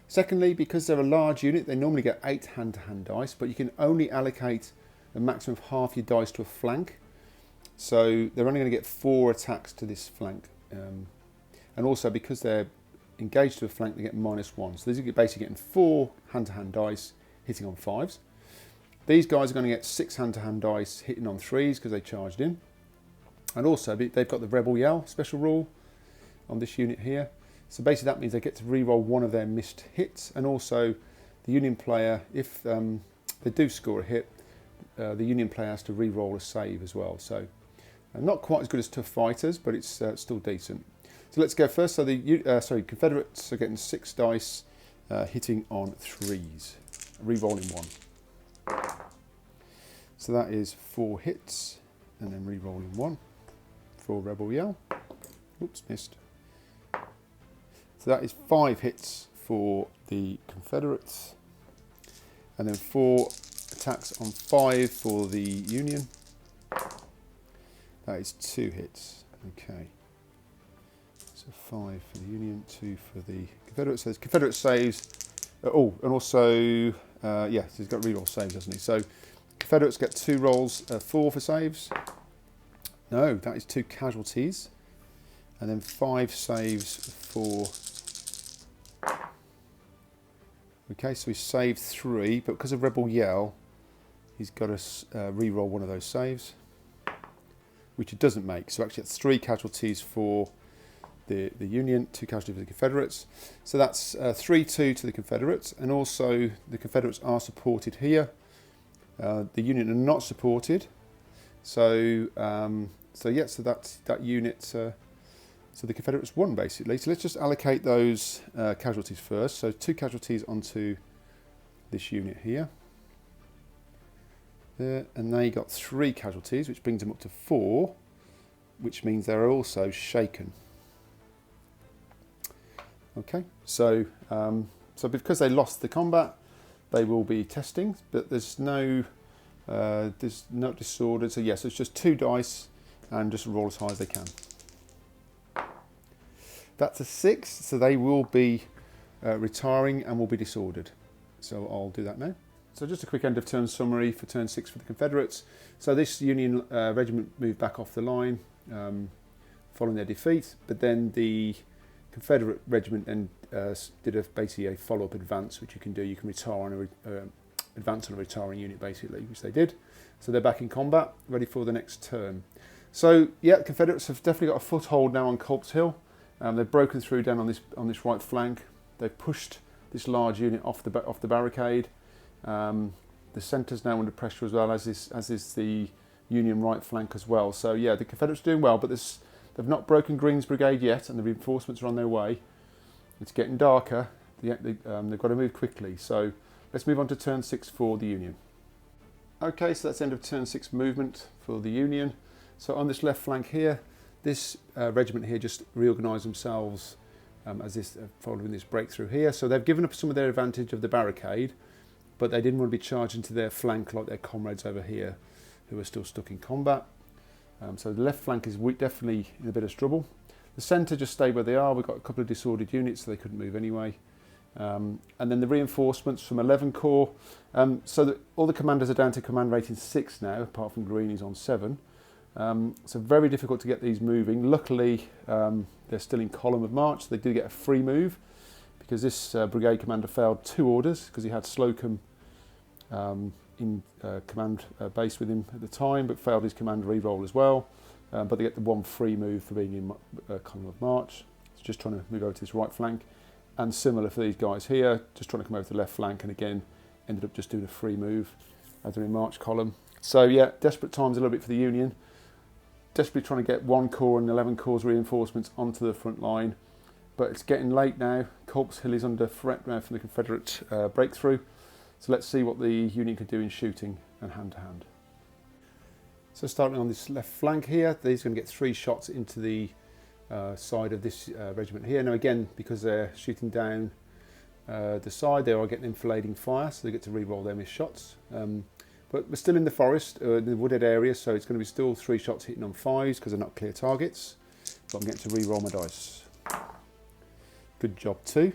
Secondly, because they're a large unit, they normally get 8 hand-to-hand dice, but you can only allocate a maximum of half your dice to a flank. So they're only going to get 4 attacks to this flank. And also, because they're engaged to a flank, they get -1. So these are basically getting 4 hand-to-hand dice hitting on 5s. These guys are going to get 6 hand-to-hand dice hitting on 3s because they charged in. And also, they've got the Rebel Yell special rule on this unit here. So basically that means they get to re-roll 1 of their missed hits. And also, the Union player, if they do score a hit, the Union player has to re-roll a save as well. So not quite as good as Tough Fighters, but it's still decent. So let's go first. So the Confederates are getting 6 dice hitting on 3s, re-rolling 1. So that is 4 hits, and then re-rolling 1 for Rebel Yell. Oops, missed. So that is 5 hits for the Confederates, and then 4 attacks on 5 for the Union. That is 2 hits. Okay. So 5 for the Union, 2 for the Confederates. So there's Confederate saves. Oh, and also, yeah, so he's got reroll saves, hasn't he? So Confederates get 2 rolls, 4 for saves. No, that is 2 casualties. And then 5 saves for... Okay, so he saved 3, but because of Rebel Yell, he's got to re-roll 1 of those saves, which it doesn't make. So actually it's 3 casualties for the Union, 2 casualties for the Confederates. So that's 3-2 to the Confederates, and also the Confederates are supported here. The Union are not supported. So yeah, so that's that unit. So the Confederates won basically. So let's just allocate those casualties first. So 2 casualties onto this unit here. There, and they got 3 casualties, which brings them up to 4, which means they're also shaken. Okay, so because they lost the combat, they will be testing, but there's no disorder. So yes, it's just 2 dice and just roll as high as they can. That's a 6, so they will be retiring and will be disordered. So I'll do that now. So just a quick end of turn summary for turn 6 for the Confederates. So this Union regiment moved back off the line following their defeat, but then the Confederate regiment and did basically a follow-up advance, which you can do. You can retire on advance on a retiring unit basically, which they did. So they're back in combat, ready for the next turn. So yeah, the Confederates have definitely got a foothold now on Culp's Hill. They've broken through down on this right flank. They've pushed this large unit off the barricade. The centre's now under pressure as well, as is the Union right flank as well. So yeah, the Confederates are doing well, but they've not broken Green's brigade yet, and the reinforcements are on their way. It's getting darker. They've got to move quickly. So let's move on to turn 6 for the Union. Okay, so that's the end of turn 6 movement for the Union. So on this left flank here, this regiment here just reorganised themselves following this breakthrough here. So they've given up some of their advantage of the barricade, but they didn't want to be charging to their flank like their comrades over here who are still stuck in combat. So the left flank is definitely in a bit of trouble. The centre just stayed where they are. We've got a couple of disordered units, so they couldn't move anyway. And then the reinforcements from 11 Corps. So that all the commanders are down to command rating 6 now, apart from Green, he's on 7. So very difficult to get these moving. Luckily, they're still in column of march. So they do get a free move because this brigade commander failed 2 orders because he had Slocum in command base with him at the time, but failed his command re-roll as well. But they get the 1 free move for being in column of march. So just trying to move over to this right flank. And similar for these guys here, just trying to come over to the left flank, and again, ended up just doing a free move as they're in march column. So yeah, desperate times a little bit for the Union. Desperately trying to get 1 corps and 11 corps reinforcements onto the front line. But it's getting late now. Culp's Hill is under threat now from the Confederate breakthrough. So let's see what the Union can do in shooting and hand-to-hand. So starting on this left flank here, these are going to get 3 shots into the side of this regiment here. Now again, because they're shooting down the side, they are getting enfilading fire, so they get to re-roll their missed shots. But we're still in the forest, in the wooded area, so it's going to be still 3 shots hitting on 5s because they're not clear targets. But I'm getting to re-roll my dice. Good job too.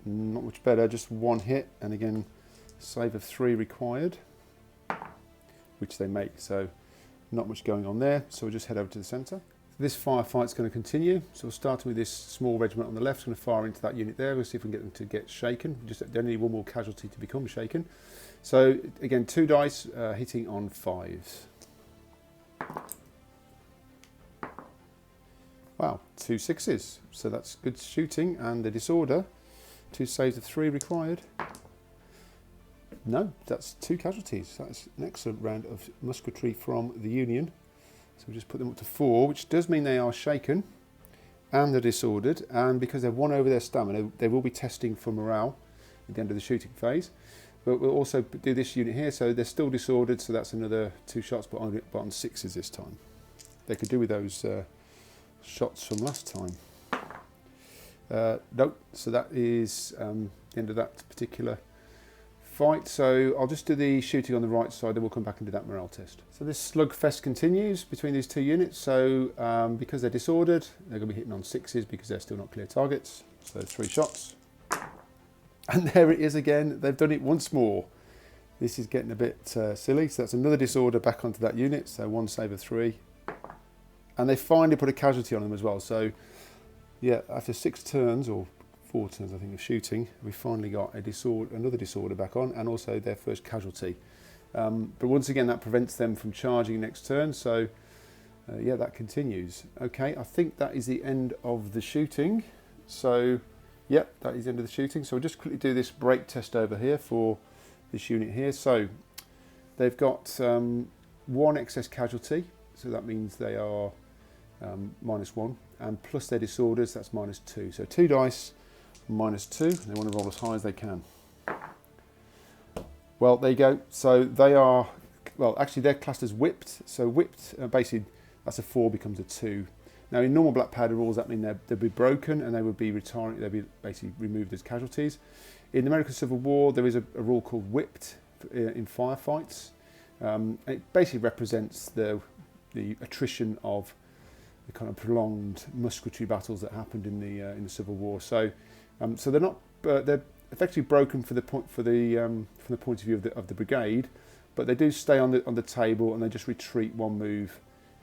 Not much better, just 1 hit, and again, save of 3 required, which they make, so not much going on there. So we'll just head over to the centre. This firefight's going to continue, so we're starting with this small regiment on the left. It's going to fire into that unit there. We'll see if we can get them to get shaken. They only need 1 more casualty to become shaken. So again, 2 dice hitting on 5s. Wow, 2 6s. So that's good shooting and a disorder. 2 saves of 3 required. No, that's 2 casualties. That's an excellent round of musketry from the Union. So we'll just put them up to 4, which does mean they are shaken and they're disordered. And because they've won over their stamina, they will be testing for morale at the end of the shooting phase. But we'll also do this unit here, so they're still disordered, so that's another 2 shots, but on 6s this time. They could do with those shots from last time. Nope, so that is the end of that particular fight. So I'll just do the shooting on the right side, then we'll come back and do that morale test. So this slugfest continues between these 2 units. So because they're disordered, they're going to be hitting on 6s because they're still not clear targets. So 3 shots. And there it is again. They've done it once more. This is getting a bit silly. So that's another disorder back onto that unit. So 1 save of 3. And they finally put a casualty on them as well. So yeah, after 6 turns, or 4 turns I think of shooting, we finally got another disorder back on, and also their first casualty. But once again, that prevents them from charging next turn, so yeah, that continues. Okay, I think that is the end of the shooting. So yep, that is the end of the shooting. So we'll just quickly do this break test over here for this unit here. So they've got 1 excess casualty, so that means they are -1, and plus their disorders, that's -2. So 2 dice, -2. They want to roll as high as they can. Well, there you go. So they are, well, actually they're classed as whipped. So whipped, basically, that's a 4 becomes a 2. Now in normal black powder rules, that means they'd be broken and they would be retiring. They'd be basically removed as casualties. In the American Civil War, there is a rule called whipped in firefights. It basically represents the attrition of the kind of prolonged musketry battles that happened in the Civil War. So, so they're not they're effectively broken from the point of view of the brigade, but they do stay on the table and they just retreat 1 move,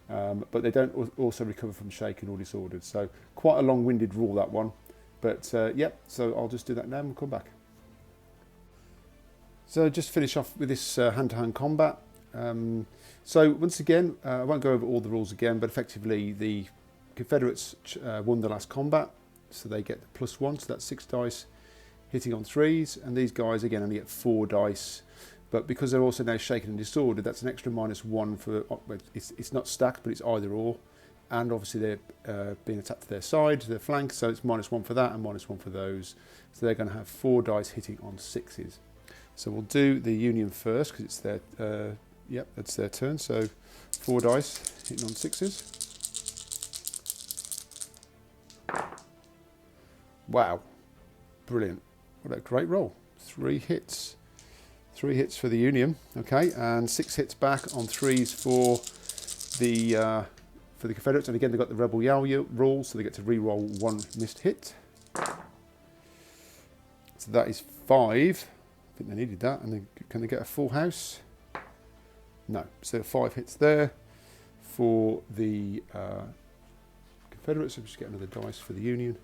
but they don't also recover from shaken or disordered. So quite a long-winded rule, that one, but yep. So I'll just do that now and come back. So just finish off with this hand-to-hand combat. So once again, I won't go over all the rules again, but effectively the Confederates won the last combat, so they get the +1, so that's 6 dice hitting on 3s, and these guys again only get 4 dice, but because they're also now shaken and disordered, that's an extra -1 for, it's not stacked, but it's either or, and obviously they're being attacked to their side, to their flank, so it's -1 for that and -1 for those, so they're going to have 4 dice hitting on 6s. So we'll do the Union first because it's their yep, it's their turn. So 4 dice hitting on 6s. Wow, brilliant! What a great roll! 3 hits, 3 hits for the Union. Okay, and 6 hits back on 3s for the Confederates. And again, they've got the Rebel Yell rule, so they get to re-roll 1 missed hit. So that is 5. I think they needed that. And then can they get a full house? No. So 5 hits there for the Confederates. So just get another dice for the Union.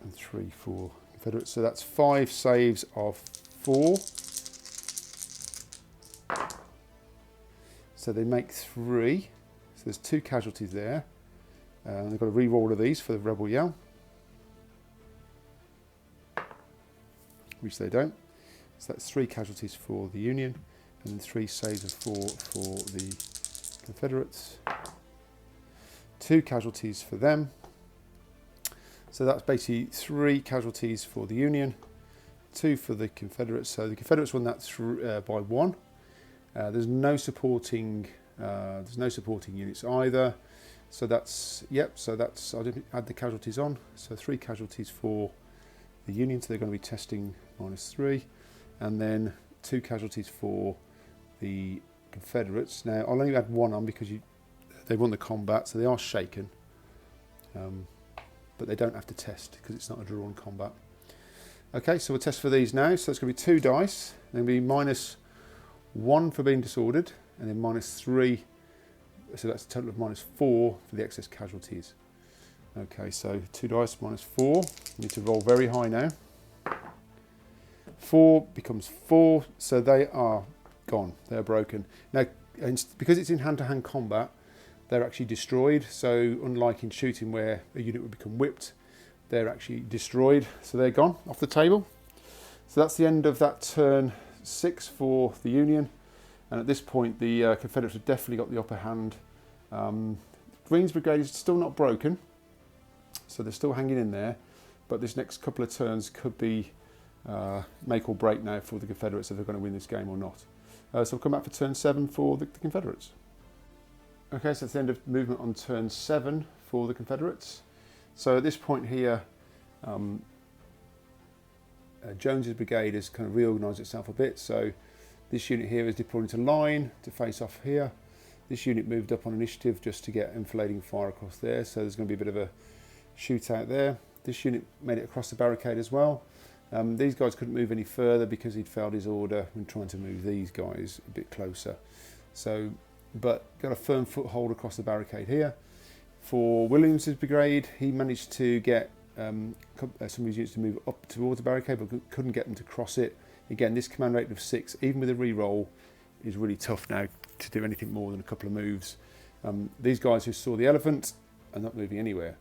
And 3 for Confederates. So that's 5 saves of 4. So they make 3. So there's 2 casualties there. They've got to re-roll of these for the rebel yell, which they don't. So that's 3 casualties for the Union, and then 3 saves of 4 for the Confederates. 2 casualties for them. So that's basically 3 casualties for the Union, 2 for the Confederates. So the Confederates won that by 1. There's no supporting units either. So that's, yep, so that's, I didn't add the casualties on. So 3 casualties for the Union, so they're going to be testing -3. And then 2 casualties for the Confederates. Now, I'll only add 1 on because they won the combat, so they are shaken. But they don't have to test because it's not a drawn combat. Okay, so we'll test for these now. So it's going to be 2 dice. Then be -1 for being disordered, and then -3. So that's a total of -4 for the excess casualties. Okay, so 2 dice -4. You need to roll very high now. 4 becomes 4, so they are gone. They are broken. Now, because it's in hand-to-hand combat, they're actually destroyed. So unlike in shooting where a unit would become whipped, they're actually destroyed. So they're gone off the table. So that's the end of that turn 6 for the Union. And at this point, the Confederates have definitely got the upper hand. Green's Brigade is still not broken, so they're still hanging in there. But this next couple of turns could be make or break now for the Confederates if they're going to win this game or not. So we'll come back for turn 7 for the Confederates. Okay, so it's the end of movement on turn 7 for the Confederates. So at this point here, Jones's brigade has kind of reorganised itself a bit. So this unit here is deployed into line to face off here. This unit moved up on initiative just to get enfilading fire across there. So there's going to be a bit of a shootout there. This unit made it across the barricade as well. These guys couldn't move any further because he'd failed his order when trying to move these guys a bit closer. So, but got a firm foothold across the barricade here. For Williams's brigade, he managed to get some of his units to move up towards the barricade, but couldn't get them to cross it. Again, this command rating of 6, even with a re-roll, is really tough now to do anything more than a couple of moves. These guys who saw the elephant are not moving anywhere.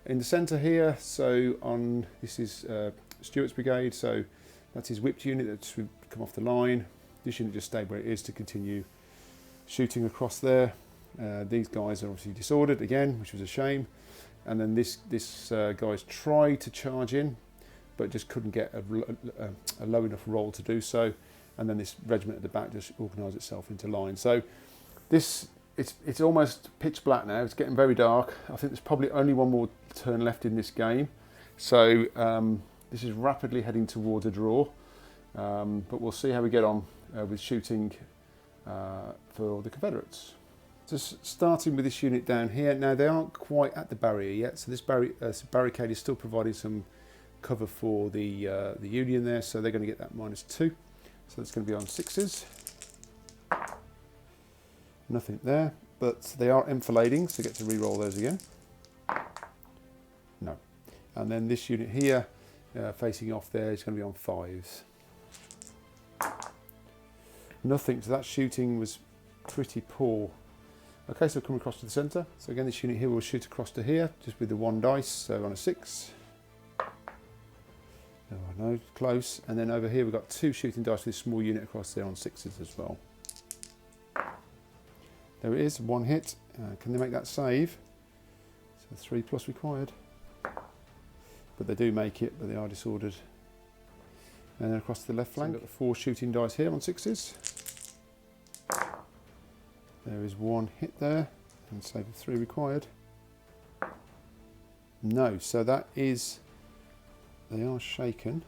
In the centre here, so on this is Stuart's brigade, so that's his whipped unit that's come off the line. This unit just stayed where it is to continue shooting across there. These guys are obviously disordered again, which was a shame. And then this guy's tried to charge in, but just couldn't get a low enough roll to do so. And then this regiment at the back just organised itself into line. So it's almost pitch black now. It's getting very dark. I think there's probably only one more turn left in this game. So this is rapidly heading towards a draw. But we'll see how we get on with shooting for the Confederates. Just starting with this unit down here. Now they aren't quite at the barrier yet. So this barricade is still providing some cover for the Union there. So they're going to get that -2. So it's going to be on 6s. Nothing there, but they are enfilading, so get to re-roll those again. No. And then this unit here, facing off there, is going to be on 5s. Nothing, so that shooting was pretty poor. Okay, so come across to the centre. So again, this unit here will shoot across to here, just with the 1 dice, so on a 6. Oh, no, close. And then over here we've got 2 shooting dice with this small unit across there on 6s as well. There it is, 1 hit. Can they make that save? So 3+ required. But they do make it, but they are disordered. And then across to the left flank, so we've got the 4 shooting dice here on 6s. There is 1 hit there, and save of 3 required. No, so that is, they are shaken.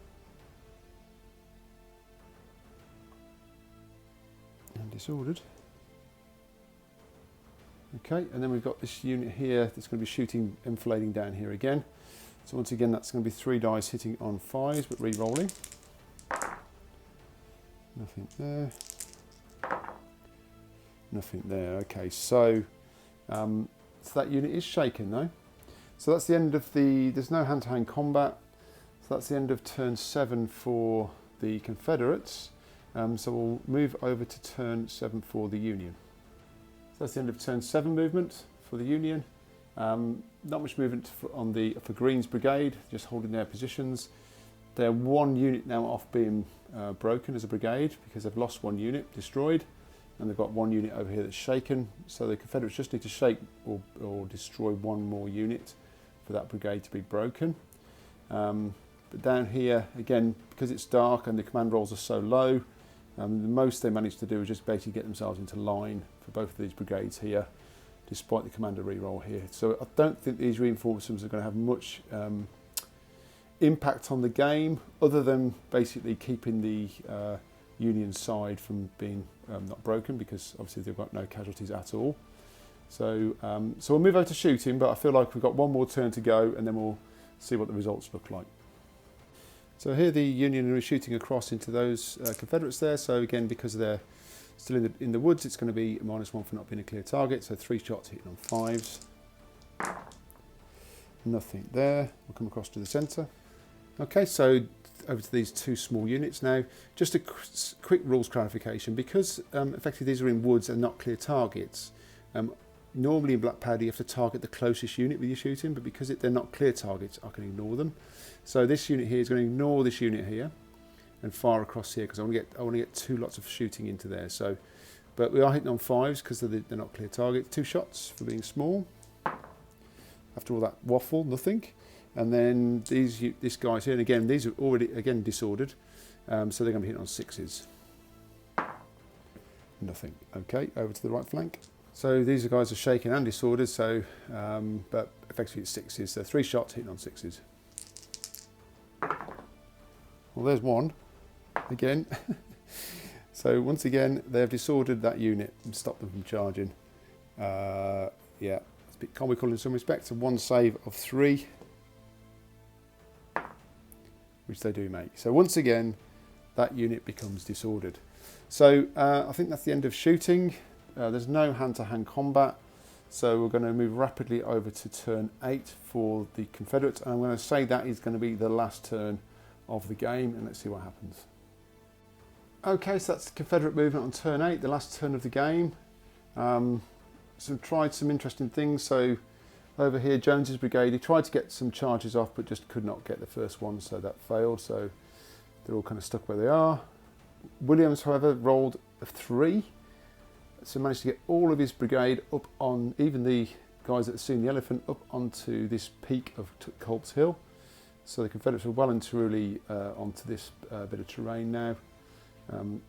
And disordered. Okay, and then we've got this unit here that's going to be shooting, enfilading down here again. So once again, that's going to be 3 dice hitting on 5s, but re-rolling. Nothing there. Nothing there. Okay, so that unit is shaken though. So that's the end of the, there's no hand-to-hand combat. So So that's the end of turn 7 for the Confederates. So we'll move over to turn 7 for the Union. So that's the end of turn 7 movement for the Union. Not much movement for Green's brigade, just holding their positions. They're one unit now off being broken as a brigade because they've lost one unit, destroyed, and they've got one unit over here that's shaken. So the Confederates just need to shake or destroy one more unit for that brigade to be broken. But down here, again, because it's dark and the command rolls are so low, the most they managed to do is just basically get themselves into line for both of these brigades here, despite the commander reroll here. So I don't think these reinforcements are going to have much impact on the game, other than basically keeping the Union side from being not broken, because obviously they've got no casualties at all. So, so we'll move over to shooting, but I feel like we've got one more turn to go, and then we'll see what the results look like. So here the Union are shooting across into those Confederates there. So again, because they're still in the woods, it's going to be -1 for not being a clear target. So 3 shots hitting on 5s. Nothing there. We'll come across to the centre. Okay, so over to these 2 small units now. Just a quick rules clarification. Because effectively these are in woods and not clear targets, normally in Black Powder you have to target the closest unit with your shooting, but because they're not clear targets, I can ignore them. So this unit here is going to ignore this unit here and fire across here, because I want to get 2 lots of shooting into there. So, but we are hitting on 5s because they're not clear targets. 2 shots for being small. After all that waffle, nothing. And then this guy's here, and again these are already disordered, so they're going to be hitting on 6s. Nothing. Okay, over to the right flank. So these guys are shaken and disordered, so but effectively it's 6s. So 3 shots hitting on 6s. Well, there's one again. So once again they've disordered that unit and stopped them from charging. Yeah, it's a bit comical in some respects. So 1 save of 3, which they do make. So once again that unit becomes disordered. So I think that's the end of shooting. There's no hand-to-hand combat, so we're going to move rapidly over to turn 8 for the Confederates, and I'm going to say that is going to be the last turn of the game, and let's see what happens. Okay, so that's the Confederate movement on turn 8, the last turn of the game. Tried some interesting things. So over here, Jones's brigade, he tried to get some charges off, but just could not get the first one, so that failed. So they're all kind of stuck where they are. Williams, however, rolled a 3. So managed to get all of his brigade up on, even the guys that had seen the elephant, up onto this peak of Culp's Hill. So the Confederates were well and truly onto this bit of terrain now. And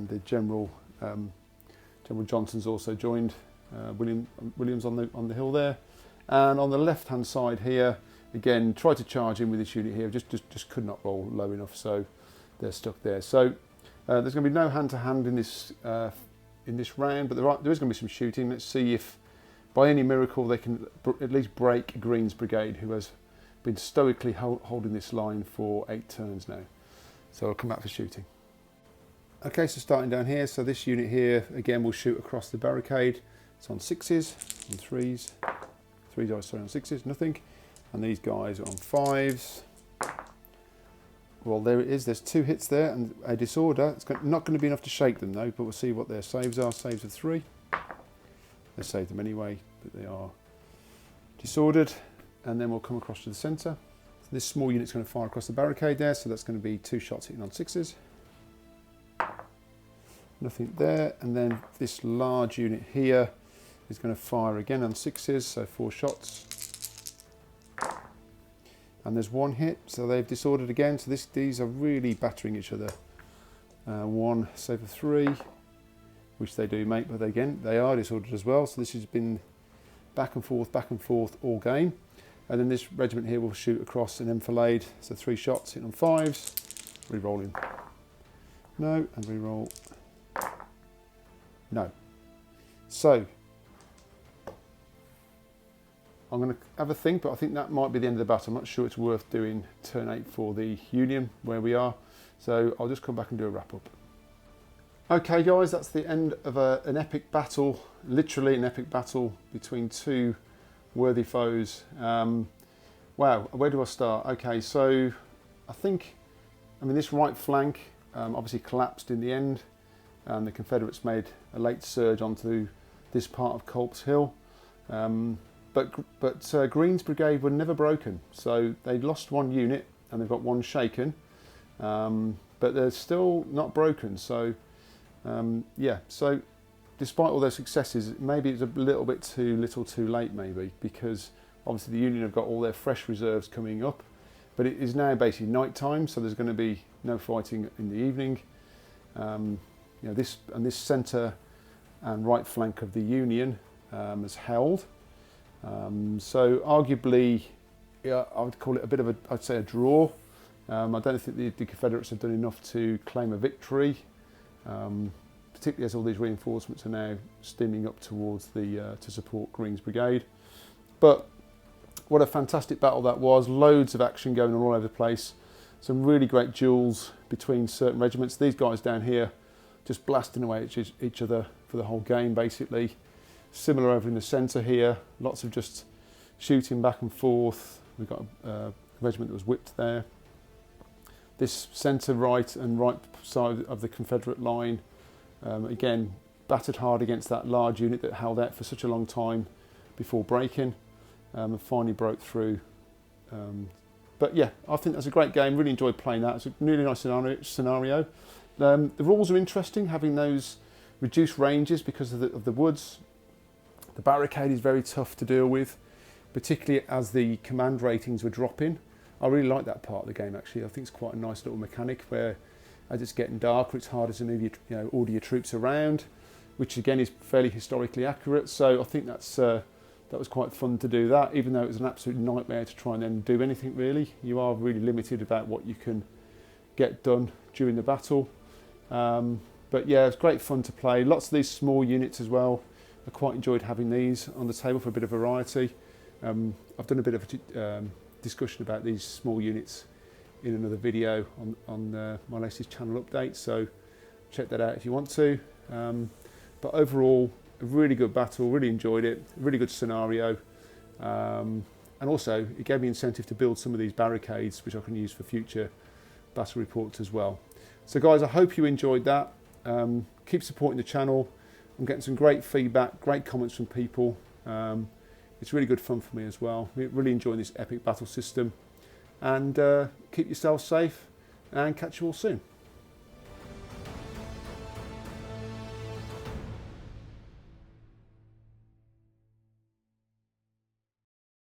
the General Johnson's also joined Williams on the hill there. And on the left-hand side here, again, tried to charge in with this unit here, just could not roll low enough, so they're stuck there. So there's going to be no hand-to-hand in this round, but there is going to be some shooting. Let's see if, by any miracle, they can at least break Green's brigade, who has been stoically holding this line for 8 turns now. So I'll come back for shooting. Okay, so starting down here, so this unit here, again, will shoot across the barricade. It's on 6s, on 3s. 3 guys, sorry, on 6s, nothing. And these guys are on 5s. Well, there it is. There's 2 hits there and a disorder. It's not going to be enough to shake them though, but we'll see what their saves are. Saves of 3. They saved them anyway, but they are disordered. And then we'll come across to the centre. So this small unit's going to fire across the barricade there, so that's going to be 2 shots hitting on 6s. Nothing there. And then this large unit here is going to fire again on 6s, so 4 shots. And there's 1 hit, so they've disordered again. So these are really battering each other. 1 save of 3, which they do make, but again, they are disordered as well. So this has been back and forth all game. And then this regiment here will shoot across an enfilade. So 3 shots hitting on 5s, re-rolling. No, and re-roll. No. So I'm going to have a think, but I think that might be the end of the battle. I'm not sure it's worth doing turn 8 for the Union where we are. So I'll just come back and do a wrap up. Okay guys, that's the end of an epic battle, literally an epic battle between 2 worthy foes. Wow, where do I start? Okay, so I think, I mean, this right flank obviously collapsed in the end, and the Confederates made a late surge onto this part of Culp's Hill. But Green's brigade were never broken, so they lost one unit and they've got one shaken, but they're still not broken. So yeah, so despite all their successes, maybe it's a little bit too little too late, maybe, because obviously the Union have got all their fresh reserves coming up, but it is now basically night time, so there's going to be no fighting in the evening. You know, this centre and right flank of the Union is held. So arguably, yeah, I would call it a bit of I'd say a draw. I don't think the Confederates have done enough to claim a victory, particularly as all these reinforcements are now steaming up towards to support Green's brigade. But what a fantastic battle that was! Loads of action going on all over the place. Some really great duels between certain regiments. These guys down here just blasting away at each other for the whole game, basically. Similar over in the centre here, lots of just shooting back and forth. We've got a regiment that was whipped there. This centre right and right side of the Confederate line, again, battered hard against that large unit that held out for such a long time before breaking, and finally broke through. But yeah, I think that's a great game. Really enjoyed playing that. It's a really nice scenario. The rules are interesting, having those reduced ranges because of the woods. The barricade is very tough to deal with, particularly as the command ratings were dropping. I really like that part of the game, actually. I think it's quite a nice little mechanic where, as it's getting darker, it's harder to move order your troops around, which again is fairly historically accurate. So I think that was quite fun to do that, even though it was an absolute nightmare to try and then do anything really. You are really limited about what you can get done during the battle. But yeah, it's great fun to play. Lots of these small units as well. I quite enjoyed having these on the table for a bit of variety. I've done a bit of a discussion about these small units in another video on my latest channel update, so check that out if you want to. But overall, a really good battle, really enjoyed it, really good scenario, and also it gave me incentive to build some of these barricades which I can use for future battle reports as well. So guys, I hope you enjoyed that. Keep supporting the channel. I'm getting some great feedback, great comments from people. It's really good fun for me as well. Really enjoying this epic battle system. And keep yourselves safe and catch you all soon.